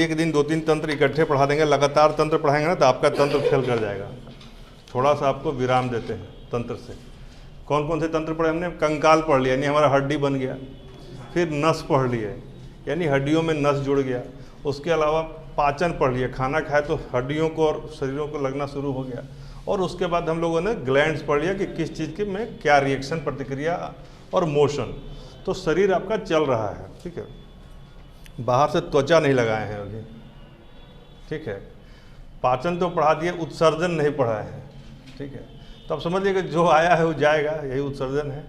एक दिन 2-3 तंत्र इकट्ठे पढ़ा देंगे, लगातार तंत्र पढ़ाएंगे ना तो आपका तंत्र फेल कर जाएगा। थोड़ा सा आपको विराम देते हैं तंत्र से। कौन कौन से तंत्र पढ़े हमने? कंकाल पढ़ लिया यानी हमारा हड्डी बन गया, फिर नस पढ़ लिए यानी हड्डियों में नस जुड़ गया, उसके अलावा पाचन पढ़ लिया, खाना खाए तो हड्डियों को और शरीरों को लगना शुरू हो गया, और उसके बाद हम लोगों ने ग्लैंड्स पढ़ लिया कि किस चीज़ के में क्या रिएक्शन, प्रतिक्रिया और मोशन। तो शरीर आपका चल रहा है, ठीक है। बाहर से त्वचा नहीं लगाए हैं अभी, ठीक है। पाचन तो पढ़ा दिए, उत्सर्जन नहीं पढ़ा है, ठीक है। तो आप समझिए कि जो आया है वो जाएगा, यही उत्सर्जन है,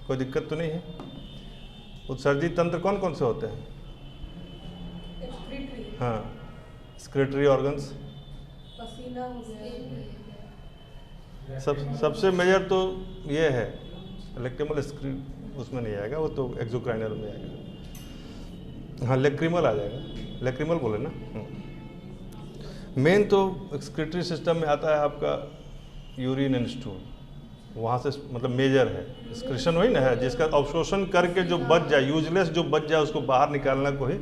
कोई दिक्कत तो नहीं है। उत्सर्जित तंत्र कौन कौन से होते हैं? हाँ, एक्सक्रीटरी ऑर्गन्स, पसीना हो गया, सबसे मेजर तो ये है लेक्रिमल, उसमें नहीं आएगा, वो तो एक्सोक्राइनल में आएगा। हाँ, लेक्रिमल आ जाएगा, लेक्रिमल बोले ना। मेन तो एक्सक्रीटरी सिस्टम में आता है आपका यूरिन एंड स्टूल, वहाँ से मतलब मेजर है। एक्सक्रीशन वही ना है जिसका अवशोषण करके जो बच जाए, यूजलेस जो बच जाए उसको बाहर निकालना को ही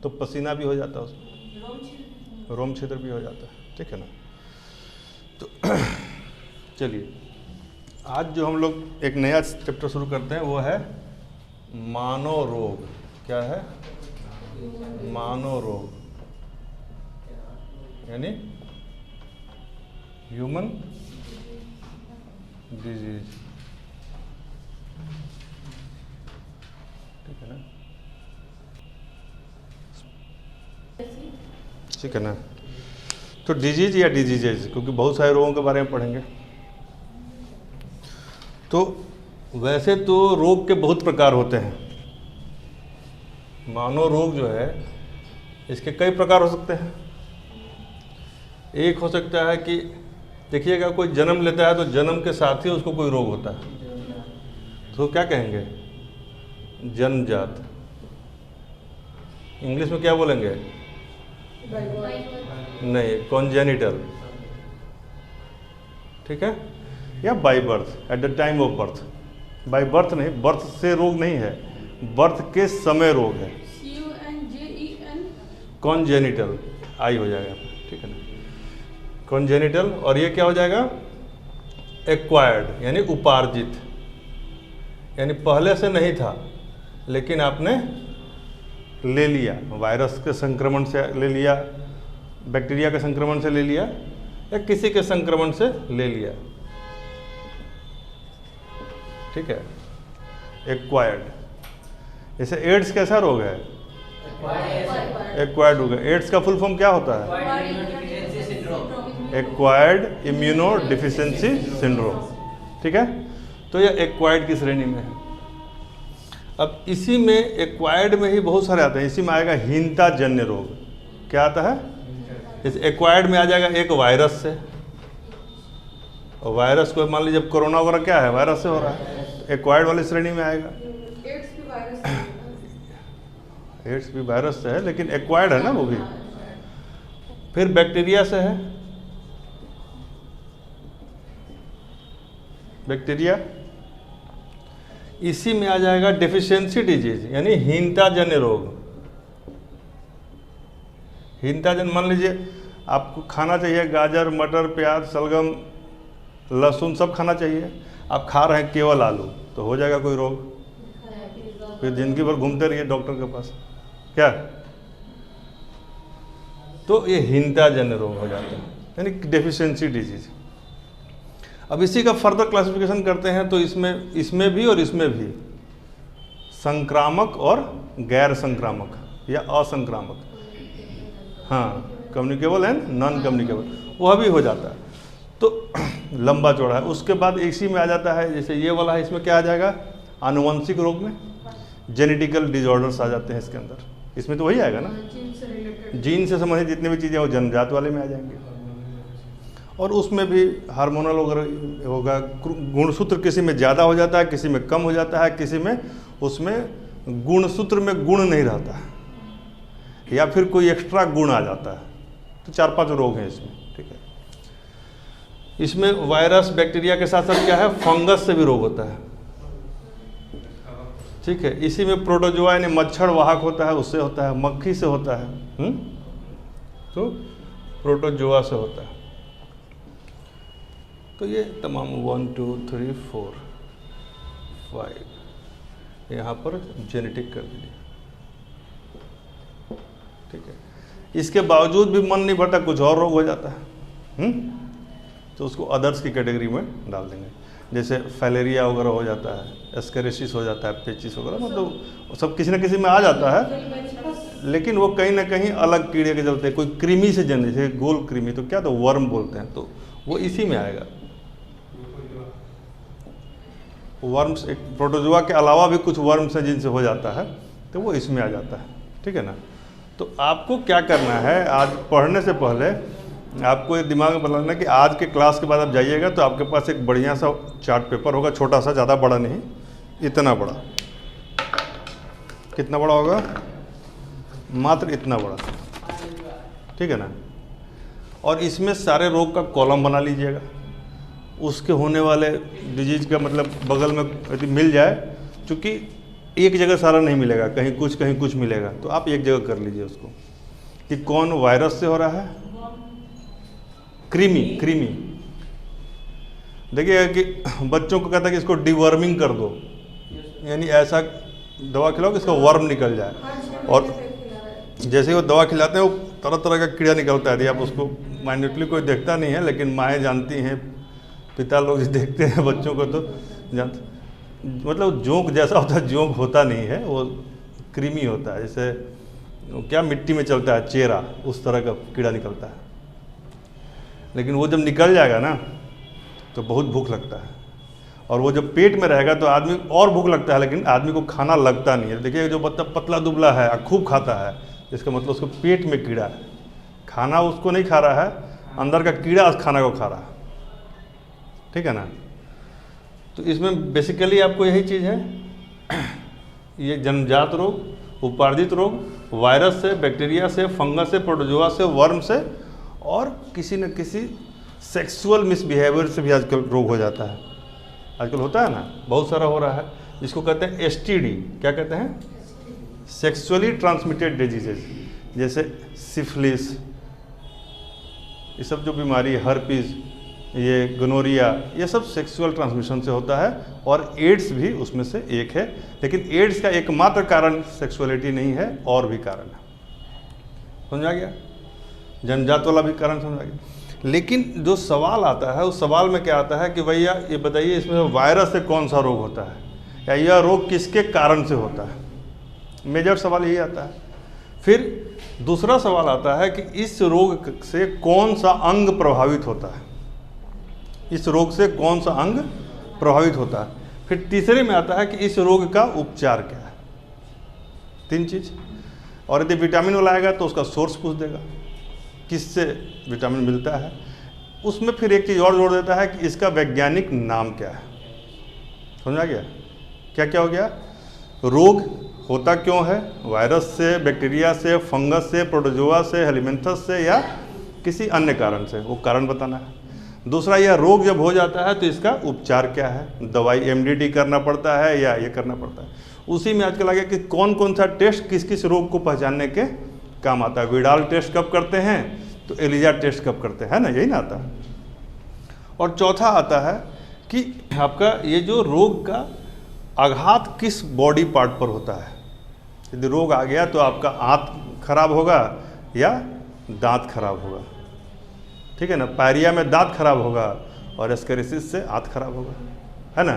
तो पसीना भी हो जाता है, उसमें रोम छिद्र भी हो जाता है, ठीक है ना। तो चलिए आज जो हम लोग एक नया चैप्टर शुरू करते हैं वो है मानव रोग। क्या है? मानव रोग यानी ह्यूमन डिजीज, ठीक है ना, ठीक है ना। तो डिजीज या डिजीजेज, क्योंकि बहुत सारे रोगों के बारे में पढ़ेंगे। तो वैसे तो रोग के बहुत प्रकार होते हैं। मानव रोग जो है इसके कई प्रकार हो सकते हैं। एक हो सकता है कि देखिएगा कोई जन्म लेता है तो जन्म के साथ ही उसको कोई रोग होता है, तो क्या कहेंगे? जन्मजात। इंग्लिश में क्या बोलेंगे? नहीं, कॉन्जेनिटल, ठीक है, या by birth, at the time of birth. By birth नहीं, बर्थ से रोग नहीं है, बर्थ के समय रोग है। कॉन्जेनिटल आई हो जाएगा, ठीक है ना, कॉन्जेनिटल। और ये क्या हो जाएगा? एक्वायर्ड यानी उपार्जित, यानी पहले से नहीं था लेकिन आपने ले लिया, वायरस के संक्रमण से ले लिया, बैक्टीरिया के संक्रमण से ले लिया, या किसी के संक्रमण से ले लिया, ठीक है, एक्वायर्ड। जैसे एड्स कैसा रोग है? एक्वायर्ड रोग है। एड्स का फुल फॉर्म क्या होता है? एक्वायर्ड इम्यूनो डिफिशियंसी सिंड्रोम, ठीक है। तो यह एक्वायर्ड की श्रेणी में है। अब इसी में एक्वायर्ड में ही बहुत सारे आते हैं। इसी में आएगा हीनता जन्य रोग। क्या आता है? जैसे एक्वायर्ड में आ जाएगा एक वायरस से, और वायरस को मान लीजिए जब कोरोना वगैरह क्या है, वायरस से हो रहा है, तो एक्वायर्ड वाली श्रेणी में आएगा। एड्स भी वायरस से है लेकिन एक्वायर्ड है ना वो भी। फिर बैक्टीरिया से है, बैक्टीरिया। इसी में आ जाएगा डेफिशिएंसी डिजीज यानी हीनता जन्य रोग। हीनता जन्य, मान लीजिए आपको खाना चाहिए गाजर, मटर, प्याज, शलगम, लहसुन सब खाना चाहिए, आप खा रहे हैं केवल आलू, तो हो जाएगा कोई रोग। फिर जिंदगी भर घूमते रहिए डॉक्टर के पास, क्या? तो ये हीनता जन्य रोग हो जाता है यानी डेफिशिएंसी डिजीज। अब इसी का फर्दर क्लासिफिकेशन करते हैं तो इसमें भी और इसमें भी संक्रामक और गैर संक्रामक या असंक्रामक, हाँ, कम्युनिकेबल एंड नॉन कम्युनिकेबल, वह भी हो जाता है। तो लंबा चौड़ा है। उसके बाद इसी में आ जाता है, जैसे ये वाला है, इसमें क्या आ जाएगा? आनुवंशिक रोग में जेनेटिकल डिसऑर्डर्स आ जाते हैं इसके अंदर। इसमें तो वही आएगा ना, जीन से संबंधित जितनी भी चीज़ें वो जन्मजात वाले में आ जाएंगे। और उसमें भी हार्मोनल वगैरह होगा, गुणसूत्र किसी में ज़्यादा हो जाता है, किसी में कम हो जाता है, किसी में उसमें गुणसूत्र में गुण नहीं रहता है, या फिर कोई एक्स्ट्रा गुण आ जाता है। तो 4-5 रोग हैं इसमें, ठीक है। इसमें वायरस, बैक्टीरिया के साथ साथ क्या है, फंगस से भी रोग होता है, ठीक है। इसी में प्रोटोजोआ यानी मच्छर वाहक होता है, उससे होता है, मक्खी से होता है, तो प्रोटोजोआ से होता है। तो ये तमाम 1 2 3 4 5 यहाँ पर जेनेटिक कर दीजिए, ठीक है। इसके बावजूद भी मन नहीं भरता, कुछ और रोग हो जाता है, तो उसको अदर्स की कैटेगरी में डाल देंगे। जैसे फैलेरिया वगैरह हो जाता है, एस्केरेसिस हो जाता है, पेचिस वगैरह, मतलब सब किसी न किसी में आ जाता है, लेकिन वो कहीं ना कहीं अलग कीड़े के चलते, कोई कृमि से जन्म, जैसे गोल कृमि, तो क्या, तो वर्म बोलते हैं, तो वो इसी में आएगा। वर्म्स, एक प्रोटोजोआ के अलावा भी कुछ वर्म्स हैं जिनसे हो जाता है, तो वो इसमें आ जाता है, ठीक है ना। तो आपको क्या करना है, आज पढ़ने से पहले आपको ये दिमाग में बनाना है कि आज के क्लास के बाद आप जाइएगा तो आपके पास एक बढ़िया सा चार्ट पेपर होगा, छोटा सा, ज़्यादा बड़ा नहीं, इतना बड़ा। कितना बड़ा होगा, मात्र इतना बड़ा, ठीक है ना। और इसमें सारे रोग का कॉलम बना लीजिएगा, उसके होने वाले डिजीज का मतलब बगल में यदि मिल जाए, क्योंकि एक जगह सारा नहीं मिलेगा, कहीं कुछ मिलेगा, तो आप एक जगह कर लीजिए उसको कि कौन वायरस से हो रहा है, कृमि। देखिएगा कि बच्चों को कहता है कि इसको डिवर्मिंग कर दो, यानी ऐसा दवा खिलाओ कि इसका वर्म निकल जाए, और जैसे ही वो दवा खिलाते हैं वो तरह तरह का कीड़ा निकलता है। यदि आप उसको माइन्यूटली कोई देखता नहीं है, लेकिन माएँ जानती हैं, पिता लोग देखते हैं बच्चों को तो जानते, मतलब जोंक जैसा होता है, जोंक होता नहीं है, वो कृमि होता है, जैसे क्या मिट्टी में चलता है चेरा, उस तरह का कीड़ा निकलता है। लेकिन वो जब निकल जाएगा ना तो बहुत भूख लगता है, और वो जब पेट में रहेगा तो आदमी और भूख लगता है, लेकिन आदमी को खाना लगता नहीं है। देखिए जो बच्चा पतला दुबला है, खूब खाता है, इसका मतलब उसको पेट में कीड़ा है, खाना उसको नहीं खा रहा है, अंदर का कीड़ा उस खाना को खा रहा है, ठीक है ना। तो इसमें बेसिकली आपको यही चीज़ है, ये जन्मजात रोग, उपार्जित रोग, वायरस से, बैक्टीरिया से, फंगस से, प्रोटोजोआ से, वर्म से, और किसी न किसी सेक्सुअल मिसबिहेवियर से भी आजकल रोग हो जाता है। आजकल होता है ना, बहुत सारा हो रहा है, जिसको कहते हैं STD। क्या कहते हैं, सेक्सुअली ट्रांसमिटेड डिजीजेज, जैसे सिफिलिस, ये सब जो बीमारी, हर्पीज, ये गोनोरिया, ये सब सेक्सुअल ट्रांसमिशन से होता है, और एड्स भी उसमें से एक है। लेकिन एड्स का एकमात्र कारण सेक्सुअलिटी नहीं है, और भी कारण है, समझा गया, जन्मजात वाला भी कारण समझा गया। लेकिन जो सवाल आता है, उस सवाल में क्या आता है कि भैया ये बताइए, इसमें वायरस से कौन सा रोग होता है, या यह रोग किसके कारण से होता है, मेजर सवाल यही आता है। फिर दूसरा सवाल आता है कि इस रोग से कौन सा अंग प्रभावित होता है, इस रोग से कौन सा अंग प्रभावित होता है। फिर तीसरे में आता है कि इस रोग का उपचार क्या है, 3 चीज़। और यदि विटामिन वाला आएगा तो उसका सोर्स पूछ देगा, किससे विटामिन मिलता है। उसमें फिर एक चीज़ और जोड़ देता है कि इसका वैज्ञानिक नाम क्या है, समझा गया। क्या क्या हो गया, रोग होता क्यों है, वायरस से, बैक्टीरिया से, फंगस से, प्रोटोजोआ से, हेलिमेंथस से, या किसी अन्य कारण से, वो कारण बताना है। दूसरा, यह रोग जब हो जाता है तो इसका उपचार क्या है, दवाई MDT करना पड़ता है या ये करना पड़ता है। उसी में आजकल आ गया कि कौन कौन सा टेस्ट किस किस रोग को पहचानने के काम आता है। विडाल टेस्ट कब करते हैं, तो एलिजा टेस्ट कब करते हैं ना, यही ना आता है। और चौथा आता है कि आपका ये जो रोग का आघात किस बॉडी पार्ट पर होता है। यदि रोग आ गया तो आपका आंत खराब होगा या दांत खराब होगा, ठीक है ना। पायरिया में दांत खराब होगा और एस्केरिसिस से आंत खराब होगा, है ना।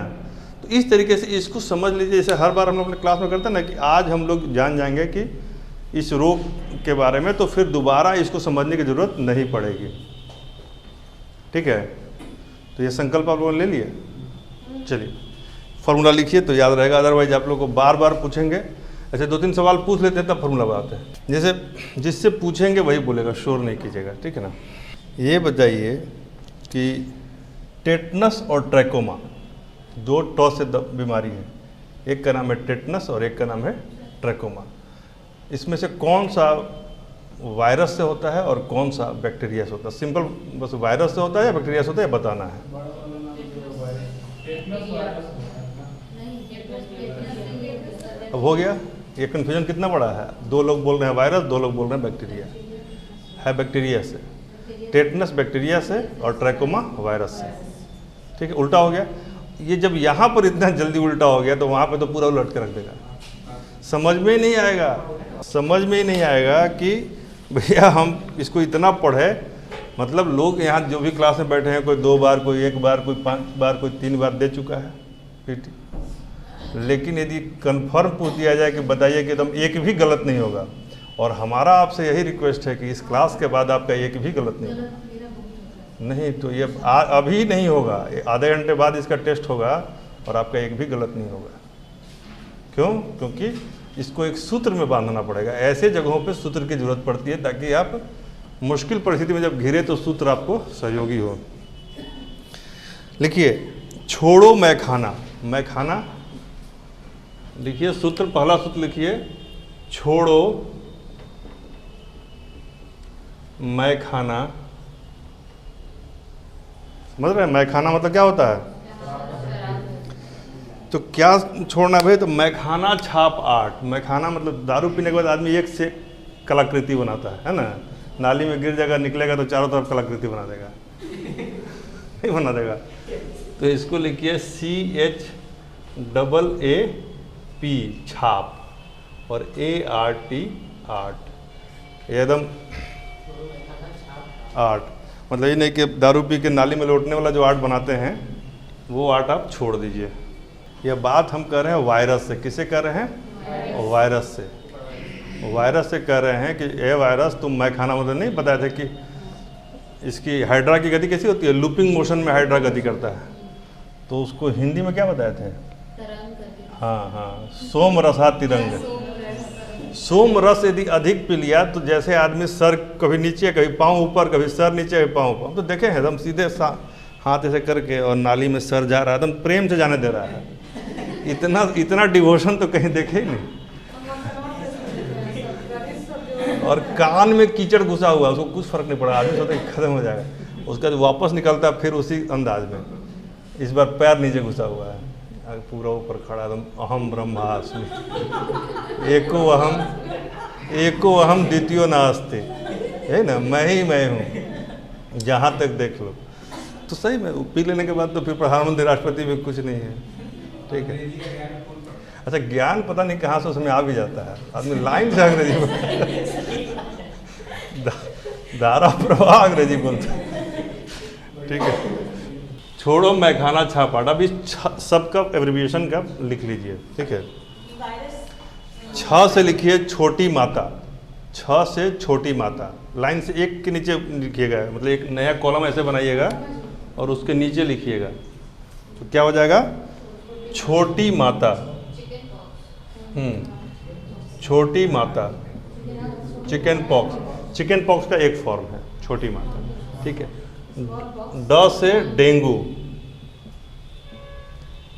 तो इस तरीके से इसको समझ लीजिए। जैसे हर बार हम लोग अपने क्लास में करते हैं ना कि आज हम लोग जान जाएंगे कि इस रोग के बारे में, तो फिर दोबारा इसको समझने की ज़रूरत नहीं पड़ेगी, ठीक है। तो ये संकल्प आप लोगों ने ले लिया। चलिए फार्मूला लिखिए तो याद रहेगा, अदरवाइज आप लोग को बार बार पूछेंगे। ऐसे 2-3 सवाल पूछ लेते हैं तब फार्मूला बताते हैं। जैसे जिससे पूछेंगे वही बोलेगा, शोर नहीं कीजिएगा, ठीक है ना। ये बताइए कि टेटनस और ट्रैकोमा 2 टॉ से बीमारी है, एक का नाम है टेटनस और एक का नाम है ट्रैकोमा। इसमें से कौन सा वायरस से होता है और कौन सा बैक्टीरिया से होता है। सिंपल बस वायरस से होता है या बैक्टीरिया से होता है बताना है। अब हो गया। ये कन्फ्यूजन कितना बड़ा है, 2 लोग बोल रहे हैं वायरस, 2 लोग बोल रहे हैं बैक्टीरिया, है बैक्टीरिया से, टेटनस बैक्टीरिया से और ट्रैकोमा वायरस से। ठीक है, उल्टा हो गया। ये जब यहाँ पर इतना जल्दी उल्टा हो गया तो वहाँ पे तो पूरा उलट के रख देगा। समझ में ही नहीं आएगा, समझ में ही नहीं आएगा कि भैया हम इसको इतना पढ़े, मतलब लोग यहाँ जो भी क्लास में बैठे हैं, कोई 2 बार, कोई 1 बार, कोई 5 बार, कोई 3 बार दे चुका है पीटी, लेकिन यदि कन्फर्म पूछ दिया जाए कि बताइए कि एकदम एक भी गलत नहीं होगा, और हमारा आपसे यही रिक्वेस्ट है कि इस क्लास के बाद आपका एक भी गलत नहीं होगा। नहीं तो ये अभी नहीं होगा, आधे घंटे बाद इसका टेस्ट होगा और आपका एक भी गलत नहीं होगा। क्यों? क्योंकि इसको एक सूत्र में बांधना पड़ेगा। ऐसे जगहों पे सूत्र की जरूरत पड़ती है ताकि आप मुश्किल परिस्थिति में जब घिरे तो सूत्र आपको सहयोगी हो। लिखिए, छोड़ो मैं खाना। मैं खाना लिखिए, सूत्र, पहला सूत्र लिखिए, छोड़ो मैं खाना। समझ रहे हैं? मैं खाना मतलब क्या होता है? तो क्या छोड़ना भाई? तो मैं खाना छाप आर्ट। मैं खाना मतलब दारू पीने के बाद आदमी एक से कलाकृति बनाता है ना। नाली में गिर जाएगा, निकलेगा तो चारों तरफ कलाकृति बना देगा, नहीं बना देगा। तो इसको लिखिए CHAAP छाप, और ART आर्ट, एकदम आर्ट। मतलब ये नहीं कि दारू पी के नाली में लौटने वाला जो आर्ट बनाते हैं वो आर्ट आप छोड़ दीजिए। यह बात हम कर रहे हैं वायरस से। किसे कर रहे हैं? वायरस से। वायरस से कह रहे हैं कि ए वायरस, तुम मैं खाना मतलब नहीं बताए थे कि इसकी हाइड्रा की गति कैसी होती है? लूपिंग मोशन में हाइड्रा गति करता है। तो उसको हिंदी में क्या बताए थे? हाँ हाँ, सोम रसा तिरंग। सोम रस यदि अधिक पी लिया तो जैसे आदमी सर कभी नीचे, कभी पाँव ऊपर, कभी सर नीचे, कभी पाँव ऊपर। तो देखे हैं एकदम सीधे हाथ ऐसे करके और नाली में सर जा रहा है, एकदम प्रेम से जाने दे रहा है। इतना डिवोशन तो कहीं देखे ही नहीं। और कान में कीचड़ घुसा हुआ, उसको कुछ फर्क नहीं पड़ा, आदमी सोचता है खत्म हो जाएगा, उसका जो वापस निकलता है फिर उसी अंदाज में। इस बार पैर नीचे घुसा हुआ है, पूरा ऊपर खड़ा एकदम, अहम ब्रह्मास्मि, एको अहम द्वितीयो नास्ति, है ना, मैं ही मैं हूँ, जहाँ तक देख लो। तो सही में पी लेने के बाद तो फिर प्रधानमंत्री, राष्ट्रपति भी कुछ नहीं है। ठीक है। अच्छा, ज्ञान पता नहीं कहाँ से उसमें आ भी जाता है, आदमी लाइन से अंग्रेजी धारा प्रवाह अंग्रेजी बोलता है। ठीक है। छोड़ो मैं खाना छापाट। अब इस सबका एब्रिविएशन का लिख लीजिए। ठीक है। 6 से लिखिए छोटी माता। 6 से छोटी माता, लाइन से एक के नीचे लिखिएगा, मतलब एक नया कॉलम ऐसे बनाइएगा और उसके नीचे लिखिएगा। तो क्या हो जाएगा? छोटी माता। छोटी माता, चिकन पॉक्स। चिकन पॉक्स का एक फॉर्म है छोटी माता। ठीक है। ड से डेंगू।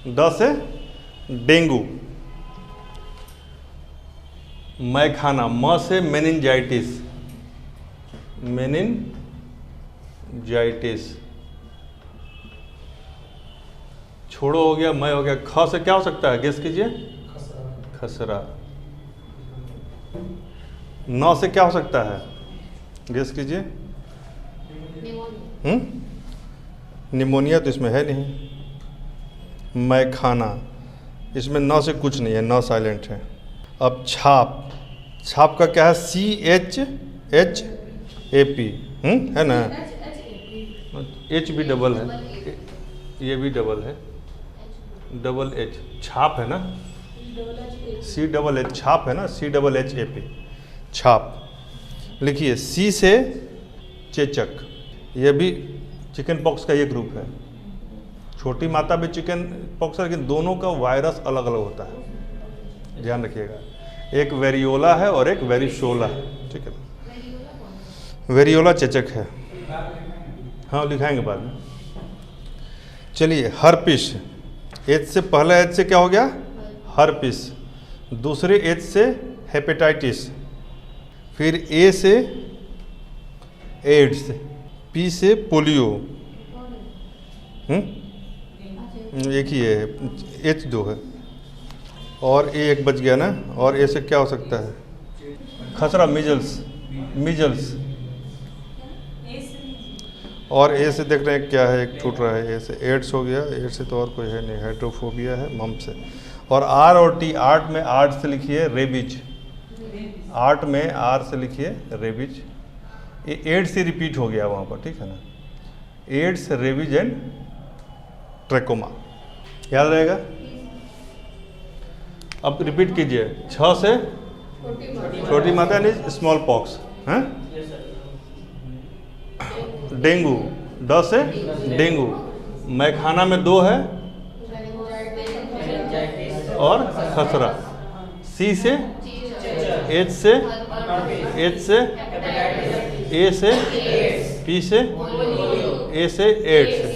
ड से डेंगू। मैं खाना। म से मेनिंजाइटिस। मेनिंजाइटिस। छोड़ो हो गया, मैं हो गया। ख से क्या हो सकता है? गेस कीजिए। खसरा। न से क्या हो सकता है? गेस कीजिए। निमोनिया तो इसमें है नहीं। मैं खाना, इसमें न से कुछ नहीं है, न साइलेंट है। अब छाप। छाप का क्या है? CHAP है ना। H भी डबल है, ये भी डबल है, डबल H। छाप है ना, CHH छाप है ना, CHHAP छाप। लिखिए C से चेचक, यह भी चिकन पॉक्स का ये ग्रुप है। छोटी माता भी चिकन पॉक्स है, लेकिन दोनों का वायरस अलग अलग होता है, ध्यान रखिएगा। एक वेरियोला है और एक वेरिशोला है। ठीक है। वेरियोला चेचक है, हाँ लिखाएंगे बाद में। चलिए, हर्पिस। H से, पहला H से क्या हो गया? हर्पिस। दूसरे H से हेपेटाइटिस। फिर A से एड्स। P से पोलियो। एक ही है, H 2 है और A एक बच गया ना। और A से क्या हो सकता है? खसरा, मिजल्स। मिजल्स और ए से देख रहे हैं क्या है, एक छूट रहा है ए से, एड्स हो गया, एड्स से तो और कोई है नहीं, हाइड्रोफोबिया है, मम्प्स है। और आर और टी, आर्ट में आर्ट से लिखिए रेबीज, आर्ट में आर से लिखिए रेबीज। ये एड्स से रिपीट हो गया वहाँ पर, ठीक है ना, एड्स, रेबीज एंड ट्रैकोमा, याद रहेगा। अब रिपीट कीजिए, 6 से छोटी माता यानी स्मॉल पॉक्स, हैं, डेंगू, 10 से डेंगू, मैखाना में 2 है और खसरा, सी से, एच से, एच से, ए से, पी से, ए से, एड से।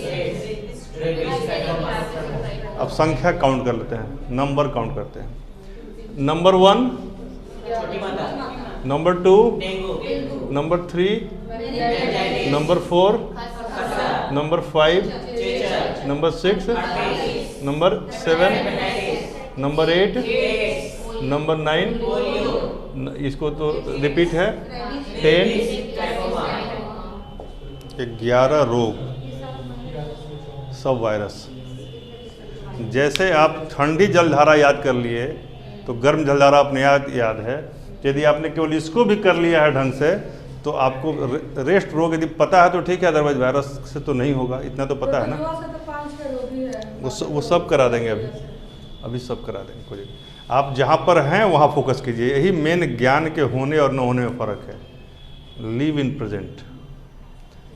अब संख्या काउंट कर लेते हैं, नंबर काउंट करते हैं। Number 1, number 2, number 3, number 4, number 5, number 6, number 7, number 8, number 9, इसको तो रिपीट है, 10, 11 रोग, सब वायरस। जैसे आप ठंडी जलधारा याद कर लिए तो गर्म जलधारा अपने याद है। यदि आपने केवल इसको भी कर लिया है ढंग से तो आपको रेस्ट रोग यदि पता है तो ठीक है, अदरवाइज वायरस से तो नहीं होगा, इतना तो पता है ना। वो सब करा देंगे, अभी सब करा देंगे। कोई आप जहाँ पर हैं वहाँ फोकस कीजिए, यही मेन ज्ञान के होने और न होने में फ़र्क है। Live in present,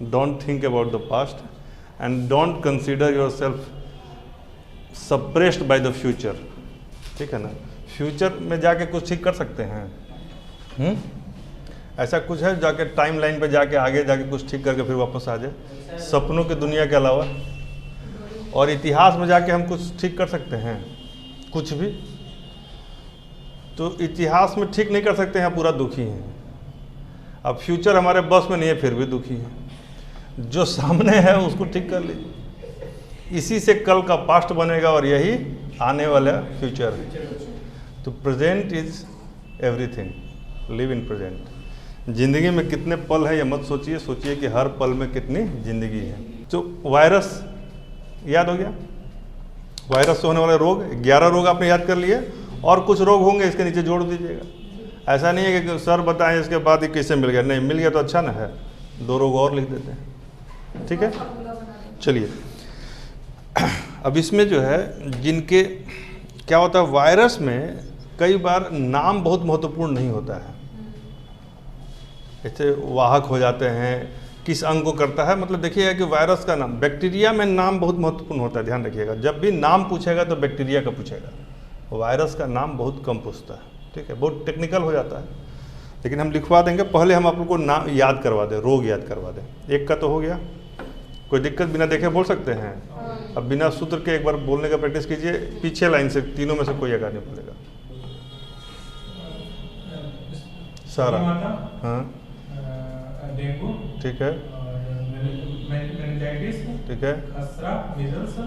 don't think about the past and don't consider your self suppressed by the future, ठीक है ना। फ्यूचर में जाके कुछ ठीक कर सकते हैं, ऐसा कुछ है जाके टाइम लाइन पे जाके आगे जाके कुछ ठीक करके फिर वापस आ जाए, सपनों की दुनिया के अलावा। और इतिहास में जाके हम कुछ ठीक कर सकते हैं, कुछ भी तो इतिहास में ठीक नहीं कर सकते हैं, पूरा दुखी हैं। अब फ्यूचर हमारे बस में नहीं है, फिर भी दुखी हैं। जो सामने है उसको ठीक कर लीजिए, इसी से कल का पास्ट बनेगा और यही आने वाला फ्यूचर है। तो present is everything, live in present. ज़िंदगी में कितने पल है ये मत सोचिए, सोचिए कि हर पल में कितनी ज़िंदगी है। तो वायरस याद हो गया, वायरस से होने वाले रोग 11 रोग आपने याद कर लिए, और कुछ रोग होंगे इसके नीचे जोड़ दीजिएगा। ऐसा नहीं है कि सर बताएं इसके बाद ये कैसे मिल गया, नहीं मिल गया तो अच्छा ना है, 2 रोग और लिख देते हैं, ठीक है। चलिए अब इसमें जो है जिनके क्या होता है, वायरस में कई बार नाम बहुत महत्वपूर्ण नहीं होता है, जैसे वाहक हो जाते हैं, किस अंग को करता है, मतलब देखिएगा कि वायरस का नाम, बैक्टीरिया में नाम बहुत महत्वपूर्ण होता है, ध्यान रखिएगा। जब भी नाम पूछेगा तो बैक्टीरिया का पूछेगा, वायरस का नाम बहुत कम पूछता है, ठीक है, बहुत टेक्निकल हो जाता है, लेकिन हम लिखवा देंगे। पहले हम आप लोग को नाम याद करवा दें, रोग याद करवा दें। एक का तो हो गया, कोई दिक्कत बिना देखे बोल सकते हैं। अब बिना सूत्र के एक बार बोलने का प्रैक्टिस कीजिए, पीछे लाइन से, तीनों में से कोई एक नहीं बोलेगा। सारा, हाँ, डेंगू, ठीक है, मेनिंजाइटिस, ठीक है, खसरा, मीजल्स,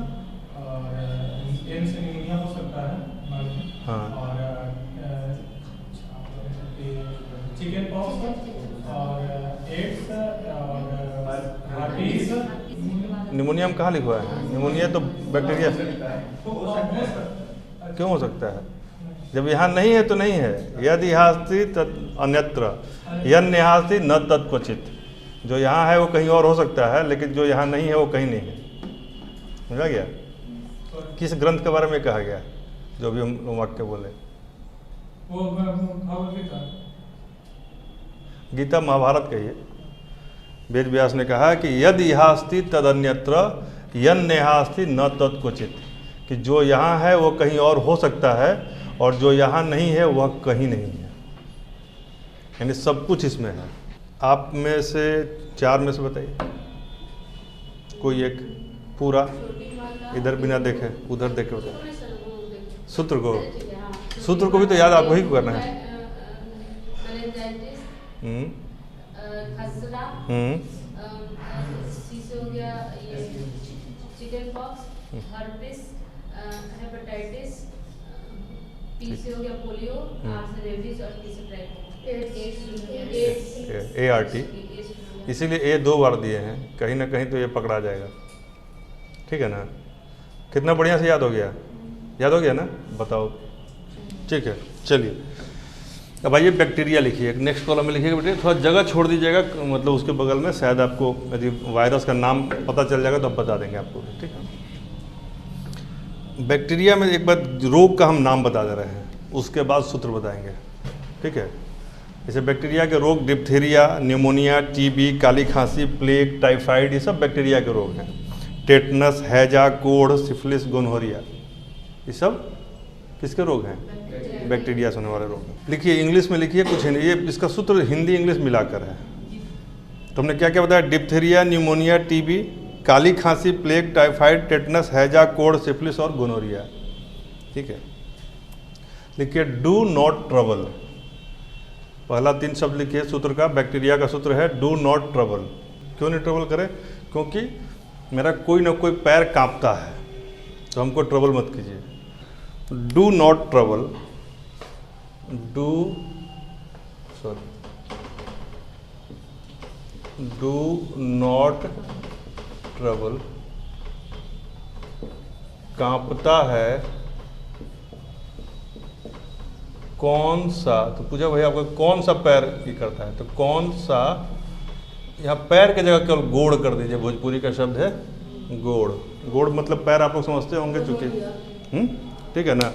और एम्स निमोनिया हो सकता है, हाँ, और चिकन पॉक्स, और एड्स, और हार्टिस। निमोनिया में कहाँ लिखा है? निमोनिया तो बैक्टीरिया से क्यों हो सकता है? जब यहाँ नहीं है तो नहीं है। यदि हास्ति तद अन्यत्र, यन्यहास्ति न तत् क्वचित। जो यहाँ है वो कहीं और हो सकता है, लेकिन जो यहाँ नहीं है वो कहीं नहीं है। समझा गया? किस ग्रंथ के बारे में कहा गया जो भी हम वाक्य बोले? गीता महाभारत कही है। वेद व्यास ने कहा कि यदि हास्ति तद अन्यत्र यन्यहास्ति न तत् क्वचित, कि जो यहाँ है वो कहीं और हो सकता है और जो यहाँ नहीं है वह कहीं नहीं है, यानी सब कुछ इसमें है। आप में से 4 में से बताइए कोई एक पूरा, इधर बिना देखे उधर देखे, उधर सूत्र को भी तो याद आपको ही करना है। खसरा, सी से हो गया ये chicken pox, herpes, hepatitis, P से हो गया पोलियो, आर से रेबीज और टी से ट्राइको, ART। इसीलिए ए 2 बार दिए हैं, कहीं ना कहीं तो ये पकड़ा जाएगा। ठीक है ना? कितना बढ़िया से याद हो गया? याद हो गया ना? बताओ। ठीक है, चलिए अब आइए बैक्टीरिया लिखिए। नेक्स्ट कॉलम में लिखिएगा बेटे, थोड़ा जगह छोड़ दीजिएगा, मतलब उसके बगल में शायद आपको यदि वायरस का नाम पता चल जाएगा तो हम बता देंगे आपको। ठीक है, बैक्टीरिया में एक बार रोग का हम नाम बता दे रहे हैं, उसके बाद सूत्र बताएंगे। ठीक है, जैसे बैक्टीरिया के रोग डिप्थीरिया, न्यूमोनिया, टीबी, काली खांसी, प्लेग, टाइफाइड, ये सब बैक्टीरिया के रोग हैं। टेटनस, हैजा, कोढ़, सिफिलिस, गोनोरिया, ये सब किसके रोग हैं? बैक्टीरिया से होने वाले रोग हैं। लिखिए, इंग्लिश में लिखिए कुछ हिंदी, ये इसका सूत्र हिंदी इंग्लिश मिलाकर है। तो हमने क्या क्या बताया? डिप्थीरिया, न्यूमोनिया, टीबी, काली खांसी, प्लेग, टाइफाइड, टेटनस, हैजा, कोढ़, सिफिलिस और गोनोरिया। ठीक है, लिखिए डू नॉट ट्रबल। पहला 3 शब्द लिखिए सूत्र का। बैक्टीरिया का सूत्र है डू नॉट ट्रबल। क्यों नहीं ट्रबल करें? क्योंकि मेरा कोई ना कोई पैर कांपता है, तो हमको ट्रबल मत कीजिए। Do not trouble, do not trouble, कांपता है कौन सा? तो पूछा भैया आपका कौन सा पैर ये करता है, तो कौन सा, यहाँ पैर की जगह केवल गोड़ कर दीजिए। भोजपुरी का शब्द है गोड़। गोड़ मतलब पैर, आप लोग समझते होंगे चूंकि। ठीक है ना?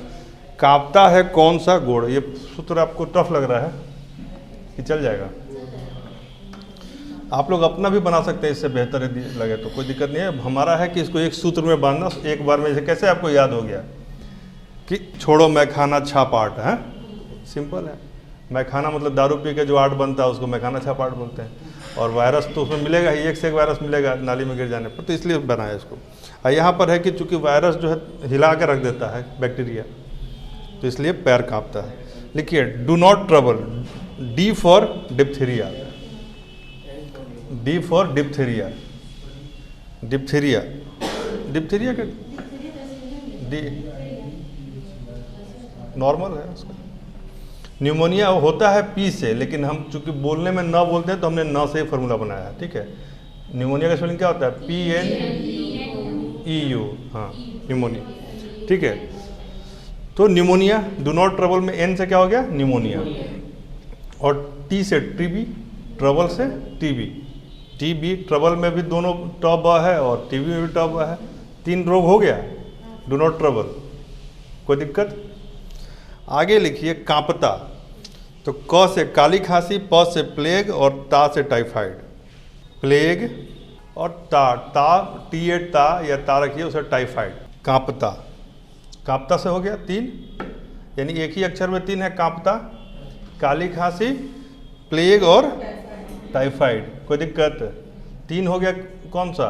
कांपता है कौन सा गोड़। ये सूत्र आपको टफ लग रहा है कि चल जाएगा? आप लोग अपना भी बना सकते हैं, इससे बेहतर यदि लगे तो कोई दिक्कत नहीं है। हमारा है कि इसको एक सूत्र में बांधना, एक बार में। जैसे कैसे आपको याद हो गया कि छोड़ो मैखाना छाप आट है, सिंपल है। मैखाना मतलब दारू पी के जो आर्ट बनता है उसको मैखाना छाप आर्ट बोलते हैं। और वायरस तो उसमें मिलेगा ही, एक से एक वायरस मिलेगा नाली में गिर जाने पर, तो इसलिए बनाया इसको। और यहाँ पर है कि चूंकि वायरस जो है हिला के रख देता है बैक्टीरिया, तो इसलिए पैर कांपता है। लिखिए do not trouble, D for diphtheria, D for diphtheria. Diphtheria, diphtheria के डी नॉर्मल है उसका। न्यूमोनिया होता है पी से, लेकिन हम चूंकि बोलने में न बोलते हैं तो हमने न से ही फॉर्मूला बनाया है। ठीक है, न्यूमोनिया का स्पेलिंग क्या होता है? PNEU। हाँ, न्यूमोनिया। ठीक है, तो न्यूमोनिया, डू नॉट ट्रबल में एन से क्या हो गया? न्यूमोनिया। और टी से टीबी, ट्रबल से टीबी। टीबी ट्रबल में भी दोनों टॉप है और टीबी में भी टॉप है, 3 रोग हो गया। डू नॉट ट्रबल, कोई दिक्कत? आगे लिखिए कांपता। तो क से काली खांसी, प से प्लेग और ता से टाइफाइड। प्लेग और ता टी ता या ता रखिए, उसे टाइफाइड। कांपता, कांपता से हो गया 3, यानी एक ही अक्षर में 3 है। कांपता, काली खांसी, प्लेग और टाइफाइड, कोई दिक्कत? 3 हो गया कौन सा?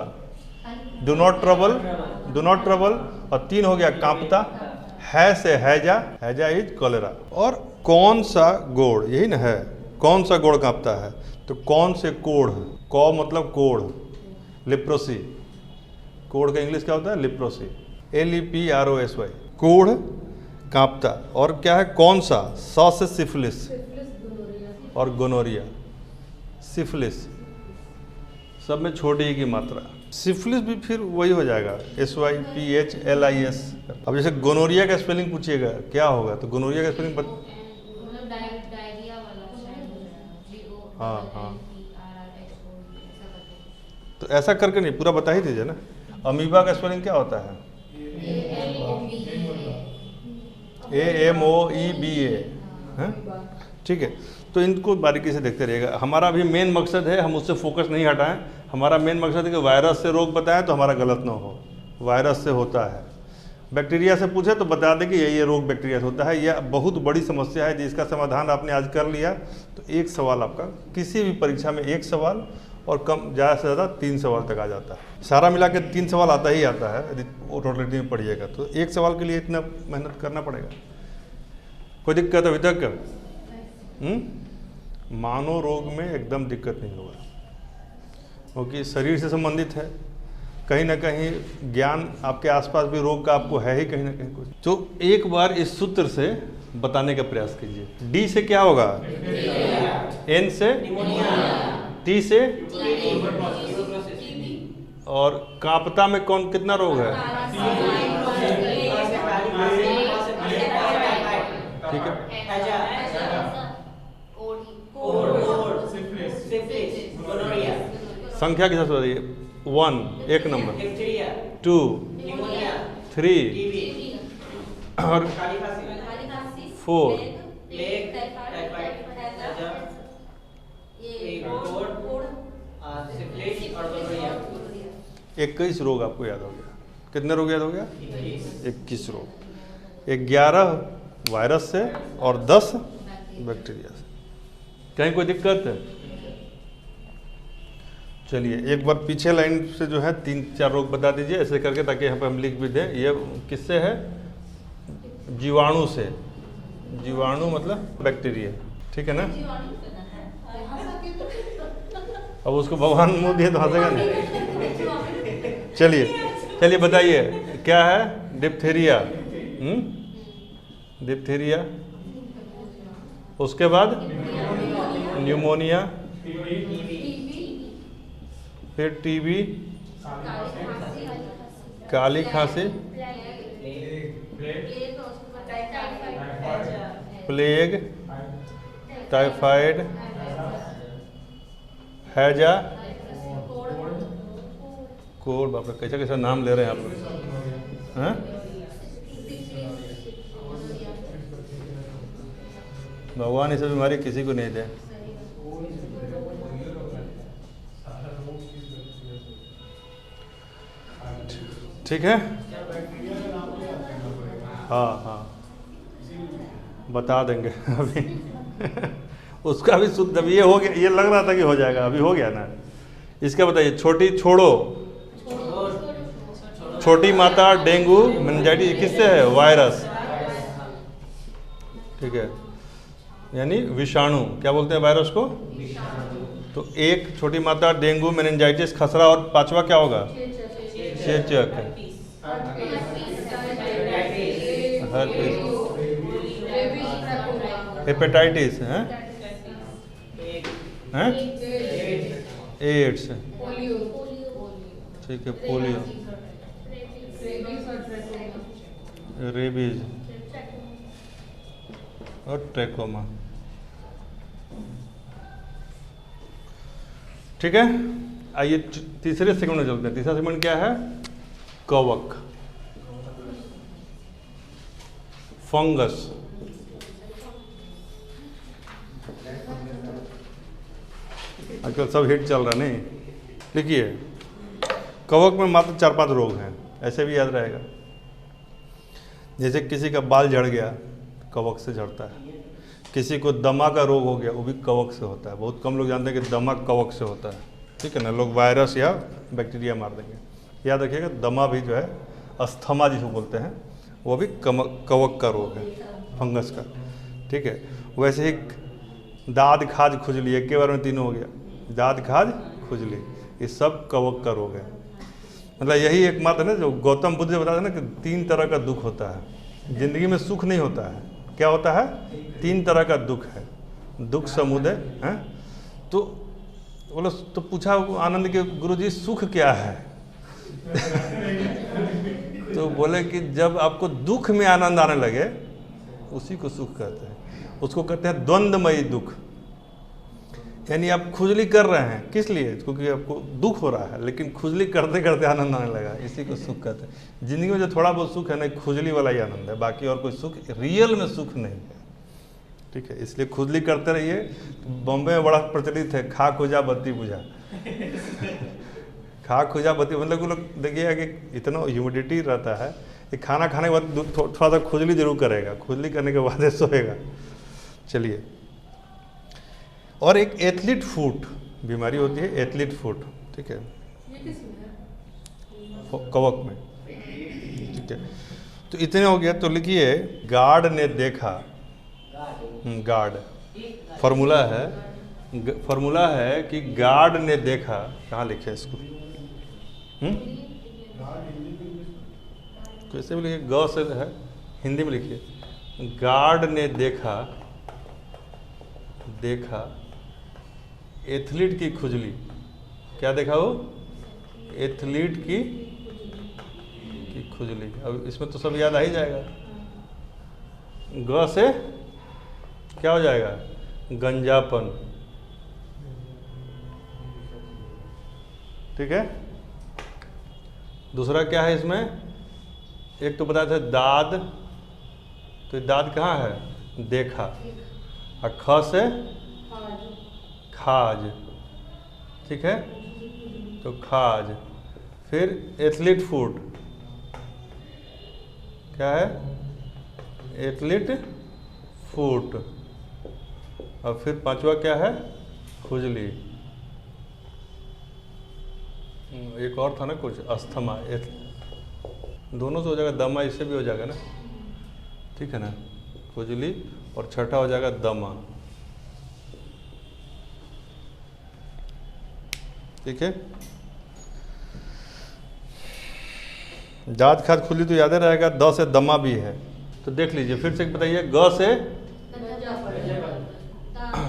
Do not trouble, do not trouble. और 3 हो गया कांपता। है से हैजा, हैजा इज कॉलेरा। और कौन सा गोड़, यही ना है, कौन सा गोड़ कांपता है? तो कौन से कोढ़, कौ मतलब कोढ़, लिप्रोसी। कोढ़ का इंग्लिश क्या होता है? Leprosy, LEPROSY। कोढ़ कांपता। और क्या है? कौन सा? सौ से सिफिलिस और गोनोरिया। सिफिलिस सब में छोटी ही की मात्रा। सिफिलिस भी फिर वही हो जाएगा, SYPHLIS। अब जैसे गोनोरिया का स्पेलिंग पूछिएगा क्या होगा, तो गोनोरिया का स्पेलिंग मतलब डायरिया वाला शायद हो जाएगा। हाँ हाँ, तो ऐसा करके नहीं, पूरा बता ही दीजिए ना। अमीबा का स्पेलिंग क्या होता है? AMOEBA। ठीक है, तो इनको बारीकी से देखते रहिएगा। हमारा भी मेन मकसद है, हम उससे फोकस नहीं हटाएं। हमारा मेन मकसद है कि वायरस से रोग बताएं तो हमारा गलत ना हो। वायरस से होता है, बैक्टीरिया से पूछे तो बता दें कि ये रोग बैक्टीरिया से होता है। यह बहुत बड़ी समस्या है जिसका समाधान आपने आज कर लिया। तो एक सवाल आपका किसी भी परीक्षा में 1 सवाल और कम ज़्यादा से ज़्यादा 3 सवाल तक आ जाता है। सारा मिला के 3 सवाल आता ही आता है यदि टोटलिटी में पढ़िएगा तो। 1 सवाल के लिए इतना मेहनत करना पड़ेगा। कोई दिक्कत अभी तक? मानव रोग में एकदम दिक्कत नहीं होगा, क्योंकि शरीर से संबंधित है। कहीं ना कहीं ज्ञान आपके आसपास भी रोग का आपको है ही कहीं ना कहीं कुछ। तो एक बार इस सूत्र से बताने का प्रयास कीजिए। डी से क्या होगा? एन से टी से टीबी, और कांपता में कौन कितना रोग है? ठीक है, संख्या के साथ बताइए। 1 एक नंबर, 2 3 और 4 21 रोग आपको याद हो गया। कितने रोग याद हो गया? 21 रोग। 11 वायरस से और 10 बैक्टीरिया से। कहीं कोई दिक्कत है? चलिए एक बार पीछे लाइन से जो है 3-4 रोग बता दीजिए ऐसे करके, ताकि यहाँ पे हम लिख भी दें। ये किससे है? जीवाणु से। जीवाणु मतलब बैक्टीरिया, ठीक है ना? अब उसको भगवान मुंह दिए तो हंसेगा नहीं। चलिए बताइए क्या है? डिप्थीरिया। डिप्थीरिया, उसके बाद न्यूमोनिया, फिर टीबी, काली खांसी, प्लेग, टाइफाइड, हैजा, कोड। बाप रे, कैसा कैसा नाम ले रहे हैं आप लोग, हैं? भगवान ये सब बीमारी किसी को नहीं दे। ठीक है, हाँ बता देंगे अभी। उसका भी शुद्ध, अभी ये हो गया, ये लग रहा था कि हो जाएगा, अभी हो गया ना। इसका बताइए। छोटी माता डेंगू मेनिंजाइटिस किससे है? वायरस, ठीक है, यानी विषाणु। क्या बोलते हैं वायरस को? तो एक छोटी माता डेंगू मेनिंजाइटिस खसरा, और 5वां क्या होगा? चेचक, हेपेटाइटिस, हैं? एड्स, ठीक है, पोलियो, रेबीज और ट्रैकोमा। ठीक है, आइए तीसरे सेगमेंट में चलते हैं। तीसरा सेगमेंट क्या है? कवक, फंगस। आजकल सब हिट चल रहा नहीं। देखिए, कवक में मात्र 4-5 रोग हैं, ऐसे भी याद रहेगा। जैसे किसी का बाल झड़ गया, कवक से झड़ता है। किसी को दमा का रोग हो गया, वो भी कवक से होता है। बहुत कम लोग जानते हैं कि दमा कवक से होता है, ठीक है ना। लोग वायरस या बैक्टीरिया मार देंगे। याद रखिएगा, दमा भी जो है, अस्थमा जिसको बोलते हैं, वो भी कवक का रोग है, फंगस का, ठीक है। वैसे ही दाद खाज खुजली, एक के बार में तीनों हो गया। दाद खाज खुजली, ये सब कवक का रोग है। मतलब यही एकमात्र है ना जो गौतम बुद्ध ने बताया ना कि 3 तरह का दुख होता है जिंदगी में। सुख नहीं होता है। क्या होता है? 3 तरह का दुख है। दुख समुदय है। तो बोलो, तो पूछा आनंद के गुरुजी सुख क्या है? तो बोले कि जब आपको दुख में आनंद आने लगे, उसी को सुख कहते हैं। उसको कहते हैं द्वंद्वमयी दुख। यानी आप खुजली कर रहे हैं, किस लिए? क्योंकि आपको दुख हो रहा है, लेकिन खुजली करते करते आनंद आने लगा, इसी को सुख कहते हैं। जिंदगी में जो थोड़ा बहुत सुख है ना, खुजली वाला ही आनंद है, बाकी और कोई सुख रियल में सुख नहीं है, ठीक है। इसलिए खुजली करते रहिए। बॉम्बे में बड़ा प्रचलित है, खा खुजा बत्ती बुझा। खा खुजा बत्ती मतलब कि लोग देखिएगा कि इतना ह्यूमिडिटी रहता है कि खाना खाने के बाद थोड़ा सा खुजली जरूर करेगा, खुजली करने के बाद सोएगा। चलिए, और एक एथलीट फुट बीमारी होती है, एथलीट फुट, ठीक है, कवक में, ठीक है। तो इतने हो गया। तो लिखिए, गार्ड ने देखा। गार्ड फॉर्मूला है कि गार्ड ने देखा। कहाँ लिखे इसको? कैसे भी लिखिए, ग से है, हिंदी में लिखिए। गार्ड ने देखा एथलीट की खुजली, क्या देखा वो? एथलीट की खुजली। अब इसमें तो सब याद आ ही जाएगा। ग से क्या हो जाएगा? गंजापन। ठीक है। दूसरा क्या है इसमें? एक तो बताया था दाद, तो दाद कहाँ है? देखा। और ख से खाज। ठीक है, तो खाज। फिर एथलीट फुट, क्या है? Athlete foot. और फिर पांचवा क्या है? खुजली। एक और था ना कुछ, अस्थमा। दोनों से हो जाएगा, दमा इससे भी हो जाएगा ना, ठीक है ना, खुजली। और छठा हो जाएगा दमा। ठीक है। दाँत खाद खुजली तो याद रहेगा। द से दमा भी है, तो देख लीजिए फिर से बताइए। ग से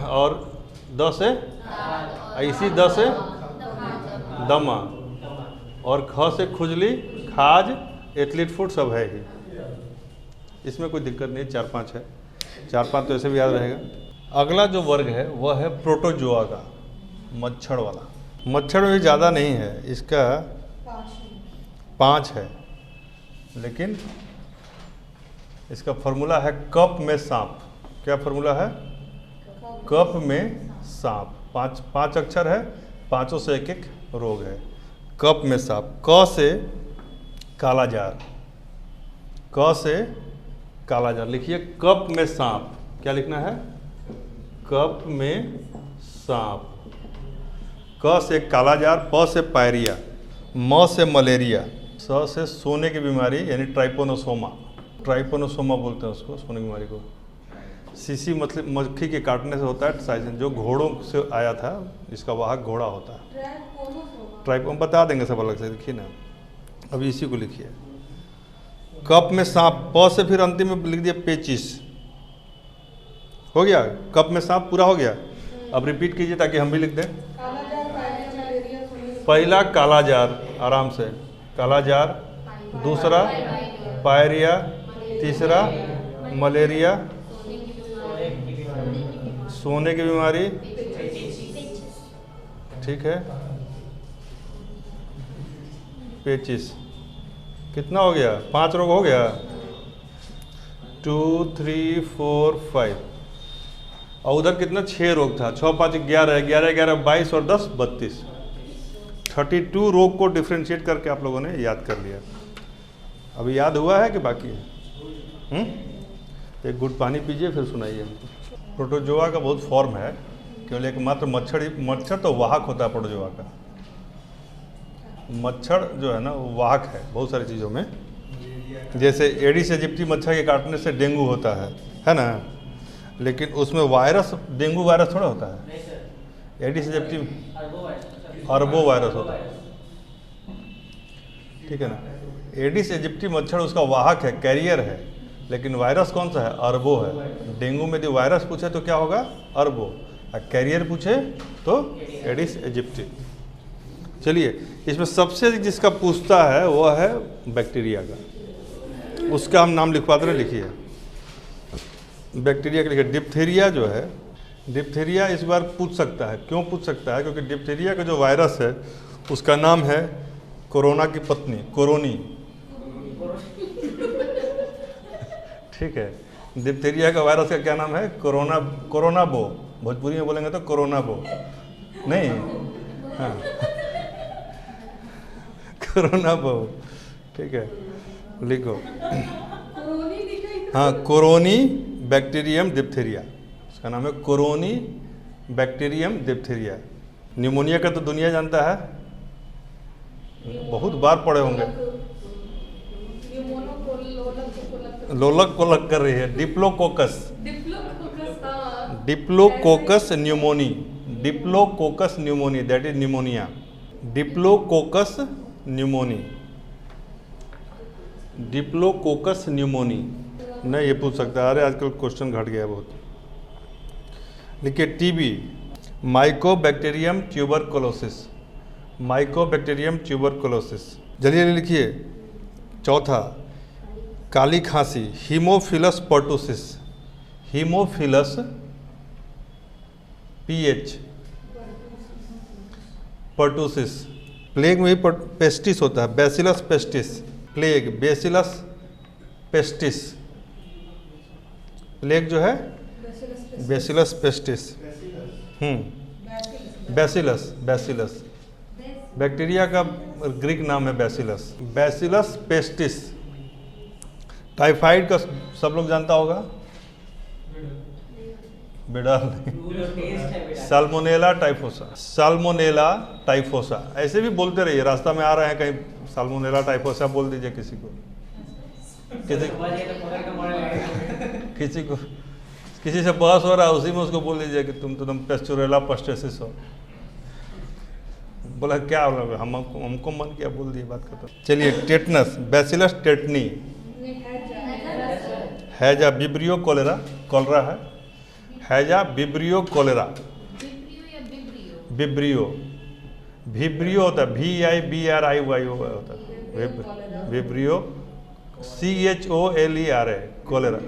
और द से, इसी द से दमा, और ख से खुजली, खाज, एथलीट फुट सब है ही। इसमें कोई दिक्कत नहीं, 4-5 है, 4-5 तो ऐसे भी याद रहेगा। अगला जो वर्ग है वह है प्रोटोजोआ का, मच्छर वाला। मच्छर में भी ज़्यादा नहीं है, इसका 5 है, लेकिन इसका फॉर्मूला है कप में सांप। क्या फॉर्मूला है? कप में सांप। 5 अक्षर है, पाँचों से एक एक रोग है। कप में सांप। क से कालाजार, क से कालाजार। लिखिए कप में सांप। क्या लिखना है? कप में सांप। क से कालाजार, प से पायरिया, म से मलेरिया, स से सोने की बीमारी यानी ट्राइपोनोसोमा। ट्राइपोनोसोमा बोलते हैं उसको, सोने की बीमारी को। सीसी मक्खी के काटने से होता है साइजिन, जो घोड़ों से आया था, इसका वाहक घोड़ा होता है। ट्राइपो हम बता देंगे सब अलग से, लिखिए ना, अभी इसी को लिखिए। कप में सांप, प से फिर अंतिम में लिख दिया पेचिस। हो गया, कप में सांप पूरा हो गया। अब रिपीट कीजिए ताकि हम भी लिख दें। पहला कालाजार, आराम से, कालाजार। दूसरा पायरिया। तीसरा मलेरिया, सोने की बीमारी, ठीक है, पेचिस। कितना हो गया? 5 रोग हो गया। 2, 3, 4, 5। और उधर कितना? 6 रोग था। 6, 5, 11, 11, 11, 22 और 10, 32। 32 रोग को डिफ्रेंशिएट करके आप लोगों ने याद कर लिया। अभी याद हुआ है कि बाकी है? एक गुड पानी पीजिए फिर सुनाइए हमको। प्रोटोजोआ का बहुत फॉर्म है, केवल एक मात्र मच्छर तो वाहक होता है प्रोटोजोआ का। मच्छर जो है ना वो वाहक है बहुत सारी चीज़ों में। जैसे एडिस एजिप्टी मच्छर के काटने से डेंगू होता है ना, लेकिन उसमें वायरस, डेंगू वायरस थोड़ा होता है। एडिस एजिप्टी अरबो वायरस होता है, ठीक है ना। एडिस एजिप्टी मच्छर उसका वाहक है, कैरियर है, लेकिन वायरस कौन सा है? अरबो है। डेंगू में यदि वायरस पूछे तो क्या होगा? अरबो। और कैरियर पूछे तो एडिस एजिप्टी। चलिए, इसमें सबसे जिसका पूछता है वो है बैक्टीरिया का। उसका हम नाम लिखवा दे रहे, लिखिए बैक्टीरिया का। लिखिए डिप्थीरिया जो है, डिप्थीरिया इस बार पूछ सकता है। क्यों पूछ सकता है? क्योंकि डिप्थीरिया का जो वायरस है उसका नाम है कोरोना की पत्नी, कोरोनी। ठीक है, डिप्थीरिया का वायरस का क्या नाम है? कोरोना, कोरोनाबो। भोजपुरी में बोलेंगे तो कोरोनाबो नहीं, हाँ कोरोनाबो, ठीक है, लिखो। हाँ, कोरोनी बैक्टीरियम डिप्थीरिया, उसका नाम है कोरोनी बैक्टीरियम डिप्थीरिया। न्यूमोनिया का तो दुनिया जानता है, बहुत बार पढ़े होंगे। लोलक कोलक कर रही है। Diplococcus, diplococcus pneumoniae, diplococcus pneumoniae, that is pneumonia. Diplococcus pneumoniae, diplococcus pneumoniae. नहीं, ये पूछ सकता है। अरे आजकल क्वेश्चन घट गया बहुत। देखिए TB, mycobacterium tuberculosis, mycobacterium tuberculosis. जल्दी लिखिए। चौथा, काली खांसी, haemophilus pertussis, haemophilus PH pertussis. Plague में भी पेस्टिस होता है, bacillus pestis, plague bacillus pestis, plague जो है bacillus pestis. Bacillus, bacillus bacteria का ग्रीक नाम है बैसिलस, बैसिलस पेस्टिस। टाइफाइड का सब लोग जानता होगा, बिडाल नहीं, साल्मोनेला टाइफोसा, साल्मोनेला टाइफोसा। ऐसे भी बोलते रहिए, रास्ता में आ रहे हैं कहीं साल्मोनेला टाइफोसा बोल दीजिए किसी को, किसी से बहस हो रहा है उसी में उसको बोल दीजिए कि तुम पेस्चुरेला पस्टेसिस हो। बोला क्या बोला, हमको मन किया बोल दिए, बात खत्म। चलिए, टेटनस, बैसिलस टेटनी, हैजा विब्रियो कोलेरा, कोलरा है, हैजा विब्रियो कोलेरा, विब्रियो, विब्रियो होता है VIBRIO होता है, vibrio CHOLERA, cholera,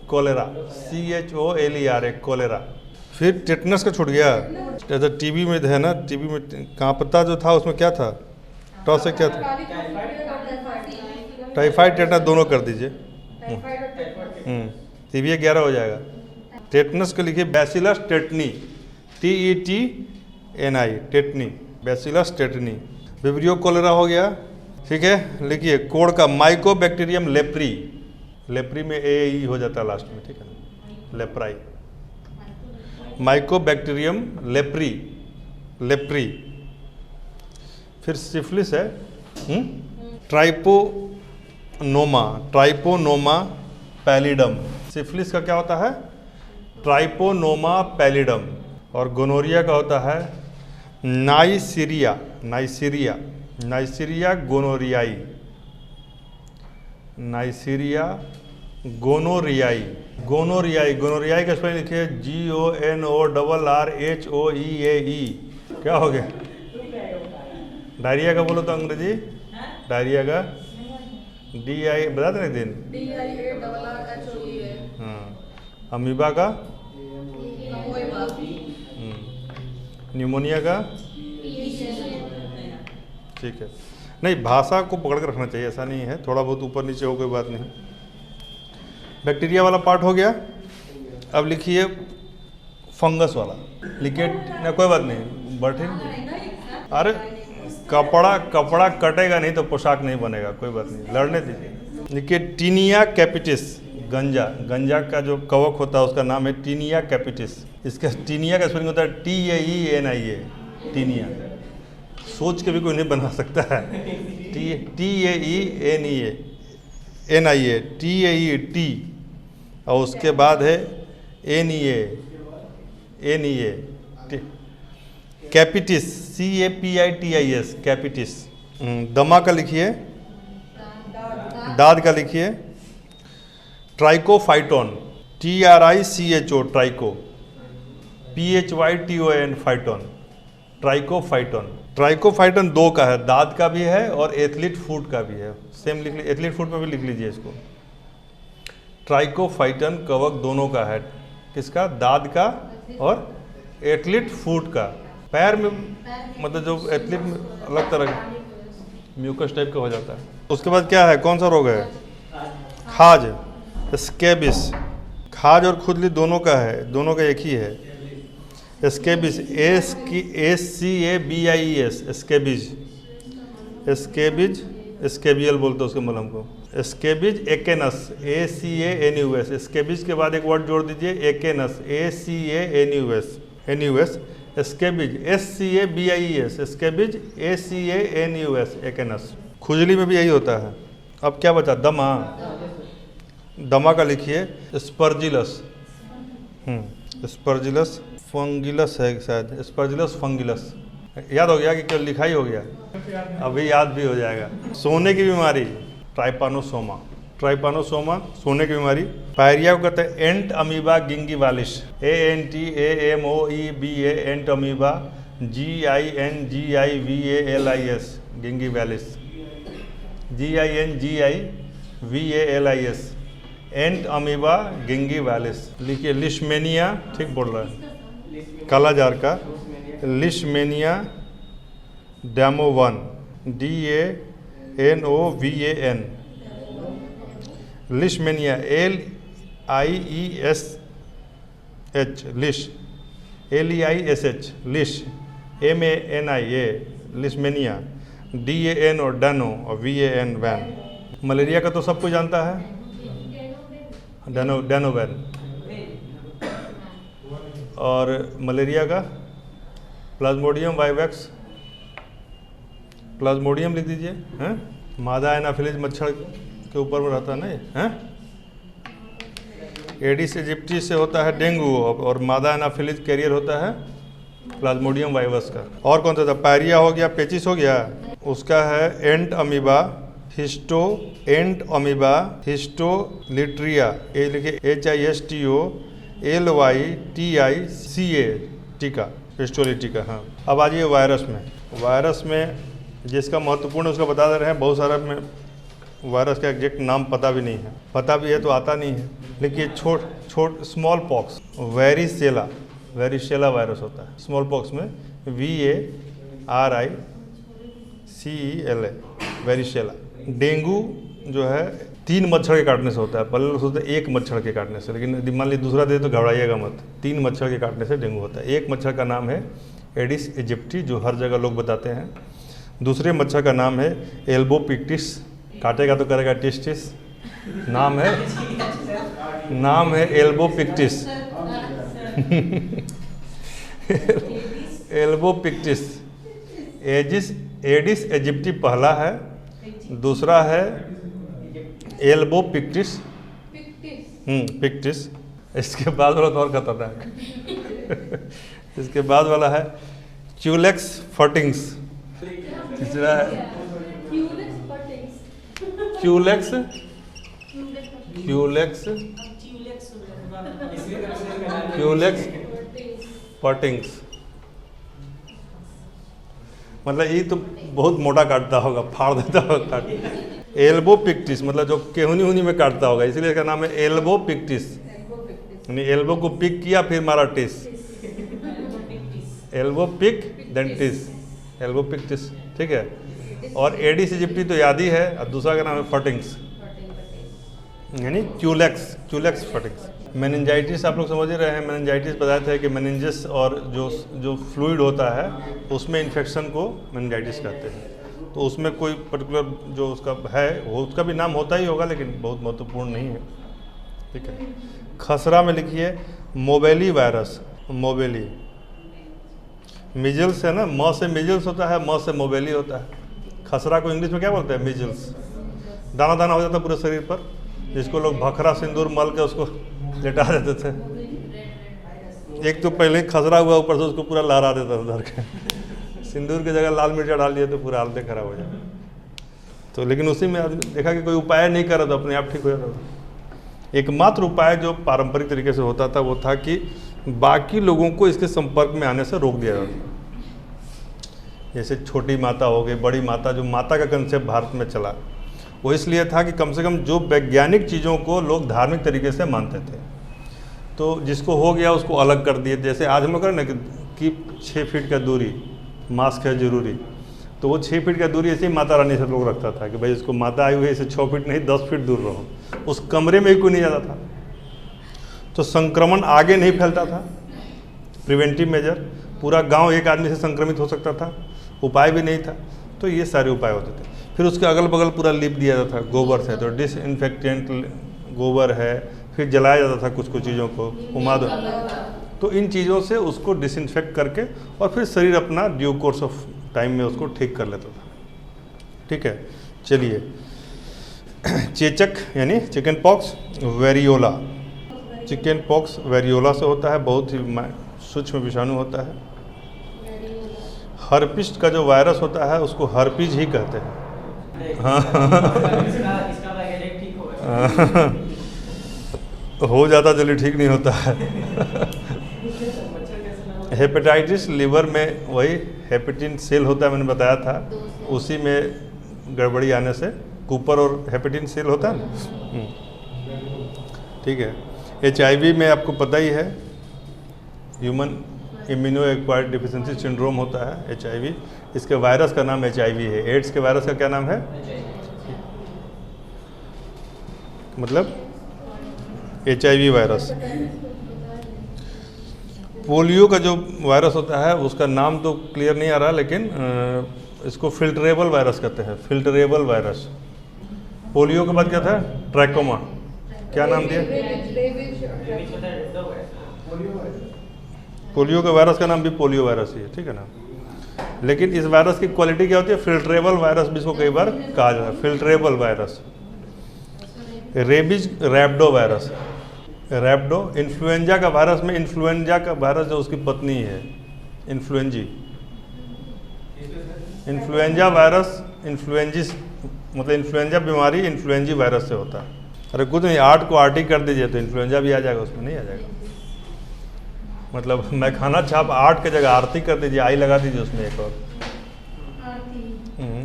cholera CHOLERA, cholera. फिर टेटनस का छूट गया। जैसे टीबी में है ना, टीबी में कांपता जो था उसमें क्या था, टॉस से क्या था, टाइफाइड टेटनस दोनों कर दीजिए। टीबी 11 हो जाएगा। टेटनस को लिखिए bacillus tetani, TETNI, tetani, bacillus tetani. Vibrio cholera हो गया, ठीक है। लिखिए कोड का, माइकोबैक्टीरियम लेप्री, लेप्री में AE हो जाता है लास्ट में, ठीक है ना, लेप्राई, माइकोबैक्टीरियम लेप्री, लेप्री। फिर सिफिलिस है, ट्राइपोनोमा, ट्राइपोनोमा पैलिडम। सिफिलिस का क्या होता है, ट्राइपोनोमा पैलिडम। और गोनोरिया का होता है नाइसीरिया, नाइसीरिया, नाइसीरिया गोनोरियाई, नाइसीरिया गोनोरियाई, गोनोरियाई, गोनोरियाई का स्पेलिंग लिखिए GONORRHOEAE। क्या हो गया, डायरिया का बोलो तो अंग्रेजी, डायरिया का DI बता दें एक दिन, हाँ। अमीबा का, न्यूमोनिया का, ठीक है। नहीं, भाषा को पकड़ कर रखना चाहिए, ऐसा नहीं है, थोड़ा बहुत ऊपर नीचे हो कोई बात नहीं। बैक्टीरिया वाला पार्ट हो गया। अब लिखिए फंगस वाला, लिखिए ना, कोई बात नहीं, बैठे। अरे कपड़ा कटेगा नहीं तो पोशाक नहीं बनेगा, कोई बात नहीं, लड़ने दीजिए। लिखिए टीनिया कैपिटिस, गंजा, गंजा का जो कवक होता है उसका नाम है टीनिया कैपिटिस। इसका टीनिया का स्पेलिंग होता है TAENIA, टीनिया। सोच के भी कोई नहीं बना सकता है, TAENIA, TAET, और उसके बाद है NEA, कैपिटिस, CAPITIS, कैपिटिस। दमा का लिखिए, दाद का लिखिए Trichophyton, TRICHO, tricho, PHYTON, phyton, Trichophyton. Trichophyton 2 का है, दाद का भी है और एथलीट फूड का भी है, सेम लिख लीजिए, एथलीट फूड पे भी लिख लीजिए इसको। ट्राइकोफाइटन कवक दोनों का है, किसका, दाद का और एथलीट फूड का। पैर में मतलब जो एथलीट में अलग तरह का म्यूकस टाइप का हो जाता है। उसके बाद क्या है, कौन सा रोग है, खाज, स्केबिस। खाज और खुजली दोनों का है, दोनों का एक ही है। स्केबिस, SCABIES, स्केबिज, स्केबिज, स्केबियल बोलते हैं उसके मलहम को। स्केबिज एकेनस, ACANUS, स्केबिज के बाद एक वर्ड जोड़ दीजिए, एकेनस, ACANUS, स्केबिज, SCABIES, स्केबिज, ACANUS, एकेनस। खुजली में भी यही होता है। अब क्या बचा, दमा, दमा का लिखिए स्पर्जिलस, स्पर्जिलस फंगिलस है शायद, स्पर्जिलस फंगिलस। याद हो गया कि केवल लिखा ही हो गया, अभी याद भी हो जाएगा। सोने की बीमारी ट्राइपानोसोमा, ट्राइपानोसोमा सोने की बीमारी। पायरिया को कहते हैं entamoeba gingivalis, ANTAMOEBA entamoeba, GINGIVALIS gingivalis, GINGIVALIS entamoeba gingivalis. लिखिए लिशमेनिया, ठीक बोल रहा है, कालाजार का Leishmania donovani, DANOVAN, Leishmania LIESH, leish LEISH, leish MANIA, Leishmania, DAN और डैनो और VAN वैन। मलेरिया का तो सब कोई जानता है, डैनोवैन। और मलेरिया का प्लाज्मोडियम वाइवैक्स, प्लाज्मोडियम लिख दीजिए, हैं। मादा एनाफिलीज मच्छर के ऊपर में रहता है ना, हैं। एडिस इजिप्टी से होता है डेंगू, और मादा एनाफिलीज कैरियर होता है प्लाज्मोडियम वाइवस का। और कौन सा था, पायरिया हो गया, पेचिस हो गया, उसका है एंट अमीबा, हिस्टो एंट अमीबा हिस्टोलिट्रिया, ये लिखिए HISTOLYTICA, टीका, हिस्टोलिटिका। हाँ, अब आ जाइए वायरस में। वायरस में जिसका महत्वपूर्ण उसका बता दे रहे हैं, बहुत सारा में वायरस का एग्जैक्ट नाम पता भी नहीं है, पता भी है तो आता नहीं है। लेकिन छोट स्मॉल पॉक्स, वेरिशेला वायरस होता है। स्मॉल पॉक्स में VARICELA, वेरिशेला। डेंगू जो है 3 मच्छर के काटने से होता है। पहले लोग सोचते हैं 1 मच्छर के काटने से, लेकिन मान लीजिए दूसरा दे तो घबराइएगा मत, 3 मच्छर के काटने से डेंगू होता है। एक मच्छर का नाम है एडिस इजिप्टी, जो हर जगह लोग बताते हैं। दूसरे मच्छर का नाम है एल्बोपिक्टिस, काटेगा तो करेगा टिस टिस, नाम है एल्बोपिक्टिस। एल्बोपिक्टिस। एडिस इजिप्टी पहला है, दूसरा है एल्बोपिक्टिस, पिक्टिस। इसके बाद वाला तो और खतरनाक, इसके बाद वाला है क्यूलेक्स फटिंग्स। तीसरा है क्यूलेक्स फटिंग्स। मतलब ये तो बहुत मोटा काटता होगा, फाड़ देता होगा काट। एल्बोपिक्टिस मतलब जो केहूनी में काटता होगा, इसलिए इसका नाम है एल्बोपिक्टिस। यानी एल्बो को पिक किया फिर मारा टिस, एल्बोपिक डेंटिस, एल्बोपिक्टिस, ठीक है। और एडिस इजिप्टी तो याद ही है, और दूसरा का नाम है फटिंग्स, यानी क्यूलेक्स फटिंग्स। मेनिंजाइटिस आप लोग समझ ही रहे हैं। मेनिंजाइटिस बताया था कि मेनिंजस और जो फ्लूइड होता है उसमें इन्फेक्शन को मेनिंजाइटिस कहते हैं। तो उसमें कोई पर्टिकुलर जो उसका है वो उसका भी नाम होता ही होगा, लेकिन बहुत महत्वपूर्ण नहीं है, ठीक है। खसरा में लिखिए मोबेली वायरस, मोबेली। मिजल्स है ना, म से मिजल्स होता है, म से मोबेली होता है। खसरा को इंग्लिश में क्या बोलते हैं, मिजल्स। दाना दाना हो जाता है पूरे शरीर पर, जिसको लोग भखरा सिंदूर मल के उसको लेटा देते थे। एक तो पहले ही खसरा हुआ, ऊपर से उसको पूरा लहरा देता था धर के। सिंदूर की जगह लाल मिर्चा डाल दिया तो पूरा हालत खराब हो जाए। तो लेकिन उसी में आदमी देखा कि कोई उपाय नहीं कर रहा था, अपने आप ठीक हो जाता था। एकमात्र उपाय जो पारंपरिक तरीके से होता था वो था कि बाकी लोगों को इसके संपर्क में आने से रोक दिया जाता। जैसे छोटी माता हो गई, बड़ी माता, जो माता का कंसेप्ट भारत में चला, वो इसलिए था कि कम से कम जो वैज्ञानिक चीज़ों को लोग धार्मिक तरीके से मानते थे, तो जिसको हो गया उसको अलग कर दिए। जैसे आज हम लोग करें ना कि 6 फीट का दूरी, मास्क है जरूरी, तो वो 6 फीट का दूरी ऐसे ही माता रानी से लोग रखता था कि भाई इसको माता आई हुई है, इसे 6 फीट नहीं 10 फीट दूर रहो। उस कमरे में ही कोई नहीं जाता था, तो संक्रमण आगे नहीं फैलता था। प्रिवेंटिव मेजर, पूरा गांव एक आदमी से संक्रमित हो सकता था, उपाय भी नहीं था। तो ये सारे उपाय होते थे। फिर उसके अगल बगल पूरा लीप दिया जाता था गोबर से, तो डिसइंफेक्टेंट गोबर है। फिर जलाया जाता था कुछ चीज़ों को, उमाद। तो इन चीज़ों से उसको डिसइंफेक्ट करके और फिर शरीर अपना ड्यू कोर्स ऑफ टाइम में उसको ठीक कर लेता था, ठीक है। चलिए, चेचक यानी chicken pox, variola. Chicken pox variola से होता है, बहुत ही सूक्ष्म विषाणु होता है। हर्पिस का जो वायरस होता है उसको हर्पिज ही कहते हैं। हाँ हो जाता जल्दी ठीक नहीं होता है। हेपेटाइटिस लिवर में वही हेपेटिन सेल होता है, मैंने बताया था, उसी में गड़बड़ी आने से कूपर और हेपेटिन सेल होता है ना। ठीक है। HIV में आपको पता ही है, human immuno acquired deficiency syndrome होता है HIV। इसके वायरस का नाम HIV है। एड्स के वायरस का क्या नाम है? मतलब HIV वायरस। पोलियो का जो वायरस होता है उसका नाम तो क्लियर नहीं आ रहा, लेकिन इसको फिल्टरेबल वायरस कहते हैं, फिल्टरेबल वायरस। पोलियो के बाद क्या था? ट्रैकोमा। क्या नाम दिया? पोलियो के वायरस का नाम भी पोलियो वायरस ही है, ठीक है ना। लेकिन इस वायरस की क्वालिटी क्या होती है? फिल्टरेबल वायरस भी इसको कई बार कहा जाता है, filterable virus. Rabies rhabdo virus, rhabdo influenza का वायरस में, इन्फ्लुएंजा का वायरस जो उसकी पत्नी है इन्फ्लुएंजी, इन्फ्लुएंजा वायरस, इन्फ्लुएंजिस मतलब इन्फ्लुएंजा बीमारी इन्फ्लुएंजी वायरस से होता है। अरे कुछ नहीं, आर्ट को आर्ट ही कर दीजिए तो इन्फ्लुएंजा भी आ जाएगा, उसमें नहीं आ जाएगा। मतलब मैं खाना छाप आर्ट की जगह आरती कर दीजिए, आई लगा दीजिए उसमें एक और।